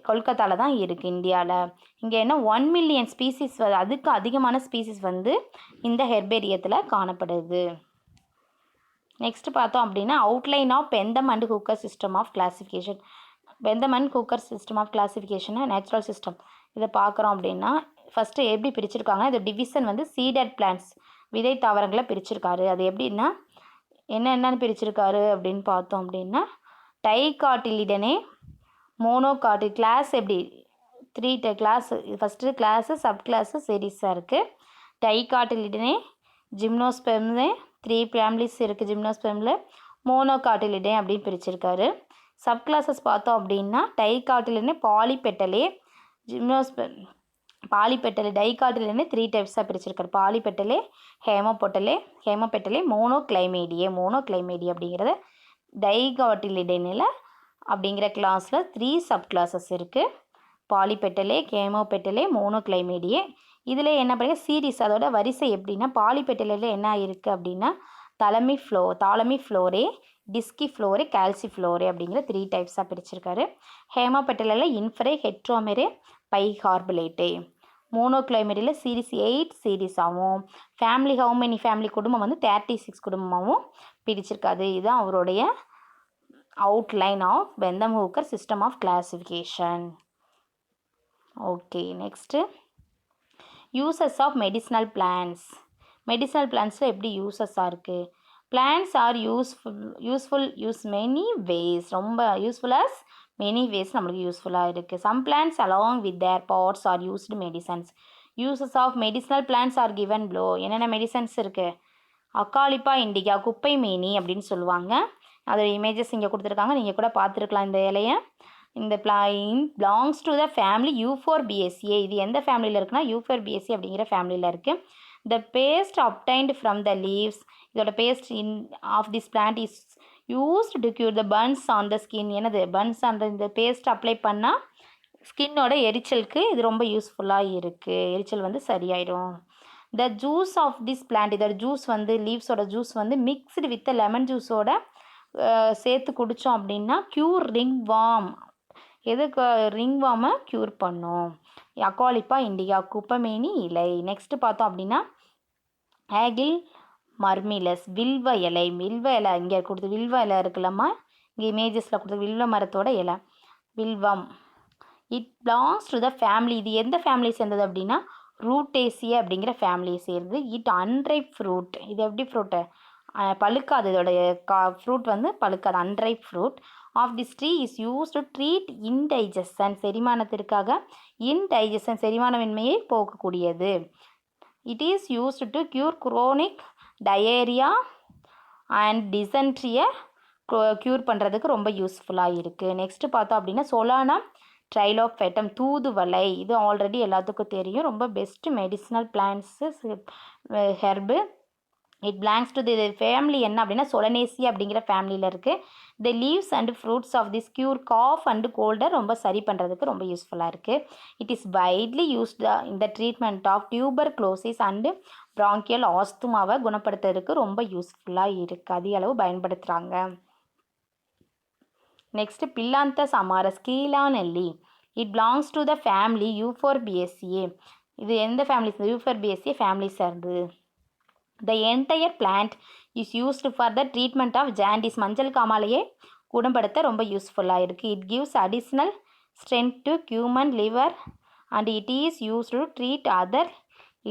கொல்கத்தாவில் தான் இருக்குது இந்தியாவில். இங்கே என்ன 1 மில்லியன் ஸ்பீசிஸ் அதுக்கு அதிகமான ஸ்பீசிஸ் வந்து இந்த ஹெர்பேரியத்தில் காணப்படுது. நெக்ஸ்ட் பார்த்தோம் அப்படின்னா outline of Bentham and Hooker system of classification. Bentham and Hooker system of classification natural system. இதை பார்க்குறோம் அப்படின்னா ஃபஸ்ட்டு எப்படி பிரிச்சிருக்காங்க, இது டிவிஷன் வந்து சீடட் பிளான்ட்ஸ் விதை தாவரங்களை பிரிச்சிருக்காரு. அது எப்படின்னா என்னென்னு பிரிச்சிருக்காரு அப்படின்னு பார்த்தோம் அப்படின்னா டைகாட்டிலிடனே மோனோகாட்டி கிளாஸ் எப்படி 3 class first class subclass சீரீஸாக இருக்குது. டைகாட்டிலிடனே ஜிம்னோஸ்பெர்ம்னு 3 ஃபேமிலிஸ் இருக்குது. ஜிம்னோஸ்பெர்மில் மோனோகாட்டிலிடே அப்படின்னு பிரிச்சிருக்காரு. சப் கிளாஸஸ் பார்த்தோம் அப்படின்னா டைகாட்டிலிடனே பாலிபெட்டலே ஜிம்னோஸ்பெர்ம் பாலிபெட்டலே டைகாட்டிலிடனே 3 டைப்ஸாக பிரிச்சிருக்காரு. பாலிபெட்டலே ஹேமோபெட்டலே மோனோக்ளைமேடியே அப்படிங்கிறத டைகாட்டிலிடனில் அப்படிங்கிற கிளாஸில் 3 சப் கிளாஸஸ் இருக்குது. பாலிபெட்டலே ஹேமோபெட்டலே மோனோக்ளைமேடியே. இதில் என்ன பண்ணுங்க சீரீஸ் அதோட வரிசை எப்படின்னா பாலிபெட்டலில் என்ன இருக்குது அப்படின்னா தாலமி ஃப்ளோரே டிஸ்கி ஃப்ளோரே கால்சி ஃப்ளோரே அப்படிங்கிற 3 டைப்ஸாக பிரிச்சிருக்காரு. ஹேமோபெட்டலில் இன்ஃப்ரே ஹெட்ரோமெரே பைகார்பலேட்டே. மோனோக்ளைமேடியில் சீரீஸ் 8 சீரீஸ் ஆகும். ஃபேமிலி குடும்பம் வந்து 36 குடும்பமாகவும் பிரிச்சிருக்காது. இதுதான் அவருடைய outline of Bentham Hooker system of classification. Okay, next uses of medicinal plants. medicinal plants எப்படி யூசஸாக இருக்குது. plants are useful use many ways. ரொம்ப யூஸ்ஃபுல் as many ways நம்மளுக்கு யூஸ்ஃபுல்லாக இருக்குது. some plants along with their parts are used medicines. uses of medicinal plants are given below. என்னென்ன மெடிசன்ஸ் இருக்குது. அக்காலிப்பா இண்டிகா குப்பை மேனி அப்படின்னு சொல்லுவாங்க. அதோட இமேஜஸ் இங்கே கொடுத்துருக்காங்க, நீங்கள் கூட பார்த்துருக்கலாம் இந்த இலையை. இந்த belongs to the family Euphorbiaceae. இது எந்த ஃபேமிலியில் இருக்குன்னா யூஃபோர்பியேசி அப்படிங்கிற ஃபேமிலியில் இருக்குது. The paste obtained from the leaves. இதோட paste of this plant is used to cure the burns on the skin. என்னது பர்ன்ஸ் அந்த இந்த பேஸ்ட் அப்ளை பண்ணால் ஸ்கின்னோட எரிச்சலுக்கு இது ரொம்ப யூஸ்ஃபுல்லாக இருக்குது. எரிச்சல் வந்து சரியாயிடும். த ஜூஸ் ஆஃப் திஸ் பிளான்ட், இதோட ஜூஸ் வந்து லீவ்ஸோட ஜூஸ் வந்து மிக்ஸ்டு வித் லெமன் ஜூஸோட சேர்த்து குடித்தோம் அப்படின்னா க்யூர் ரிங்வார்ம். எதுக்கு ரிங்வார்மை க்யூர் பண்ணும். அக்காலிப்பா இண்டிகா குப்பமேனி இலை. நெக்ஸ்ட்டு பார்த்தோம் அப்படின்னா ஆகில் மர்மிலஸ் வில்வ இலை. இங்கே கொடுத்து வில்வ இலை இருக்குல்லம்மா, இங்கே இமேஜஸில் கொடுத்து வில்வ மரத்தோட இலை வில்வம். It belongs to the family. இது எந்த ஃபேமிலி சேர்ந்தது அப்படின்னா ரூட்டேசியா அப்படிங்கிற ஃபேமிலியை சேர்ந்து. It unripe fruit. இது எப்படி ஃப்ரூட்டு பழுக்காது. இதோடைய ஃப்ரூட் வந்து பழுக்காது. Unripe fruit of this tree is use to treat indigestion. செரிமானத்திற்காக இன்டைஜஷன் செரிமானமின்மையை போக்கக்கூடியது. It is used to cure chronic diarrhoea and டிசென்ட்ரியை க்யூர் பண்ணுறதுக்கு ரொம்ப யூஸ்ஃபுல்லாக இருக்குது. நெக்ஸ்ட்டு பார்த்தோம் அப்படின்னா சொலானா ட்ரைலோஃபெட்டம் தூதுவளை. இது ஆல்ரெடி எல்லாத்துக்கும் தெரியும். ரொம்ப best medicinal plants herb. It belongs to the family என்ன அப்படின்னா சொலனேசி அப்படிங்கிற ஃபேமிலியில் இருக்குது. The leaves and fruits of this cure cough and கோல்டை ரொம்ப சரி பண்ணுறதுக்கு ரொம்ப யூஸ்ஃபுல்லாக இருக்குது. It is widely used in the treatment of tuberculosis and bronchial ஆஸ்துமாவை குணப்படுத்துறதுக்கு ரொம்ப யூஸ்ஃபுல்லாக இருக்குது. அதிக அளவு பயன்படுத்துகிறாங்க. நெக்ஸ்ட் பில்லாந்தஸ் அமாரஸ் கீழாநெல்லி. It belongs to the family Euphorbiaceae. இது எந்த ஃபேமிலி யூஃபோர்பியேசியே ஃபேமிலி சேர்ந்தது. The entire plant is used for the treatment of jaundice. மஞ்சள் காமாலையை குணப்படுத்த ரொம்ப யூஸ்ஃபுல்லாக இருக்குது. It gives additional strength to human liver and it is used to treat other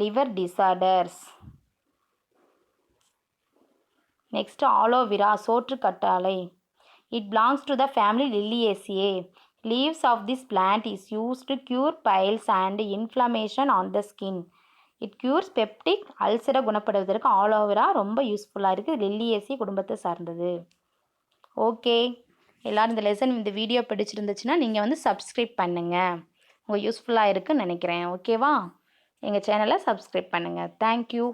liver disorders. Next aloe vera சோற்றுக்கற்றாழை. It belongs to the family Liliaceae. Leaves of this plant is used to cure piles and inflammation on the skin. It cures peptic அல்சரை குணப்படுவதற்கு ஆலோவேரா ரொம்ப யூஸ்ஃபுல்லாக இருக்குது. லில்லியேசி குடும்பத்தை சார்ந்தது. ஓகே, எல்லோரும் இந்த வீடியோ பிடிச்சிருந்துச்சுன்னா நீங்கள் வந்து சப்ஸ்கிரைப் பண்ணுங்கள். உங்கள் யூஸ்ஃபுல்லாக இருக்குன்னு நினைக்கிறேன். ஓகேவா? எங்கள் சேனலை சப்ஸ்கிரைப் பண்ணுங்கள். தேங்க்யூ.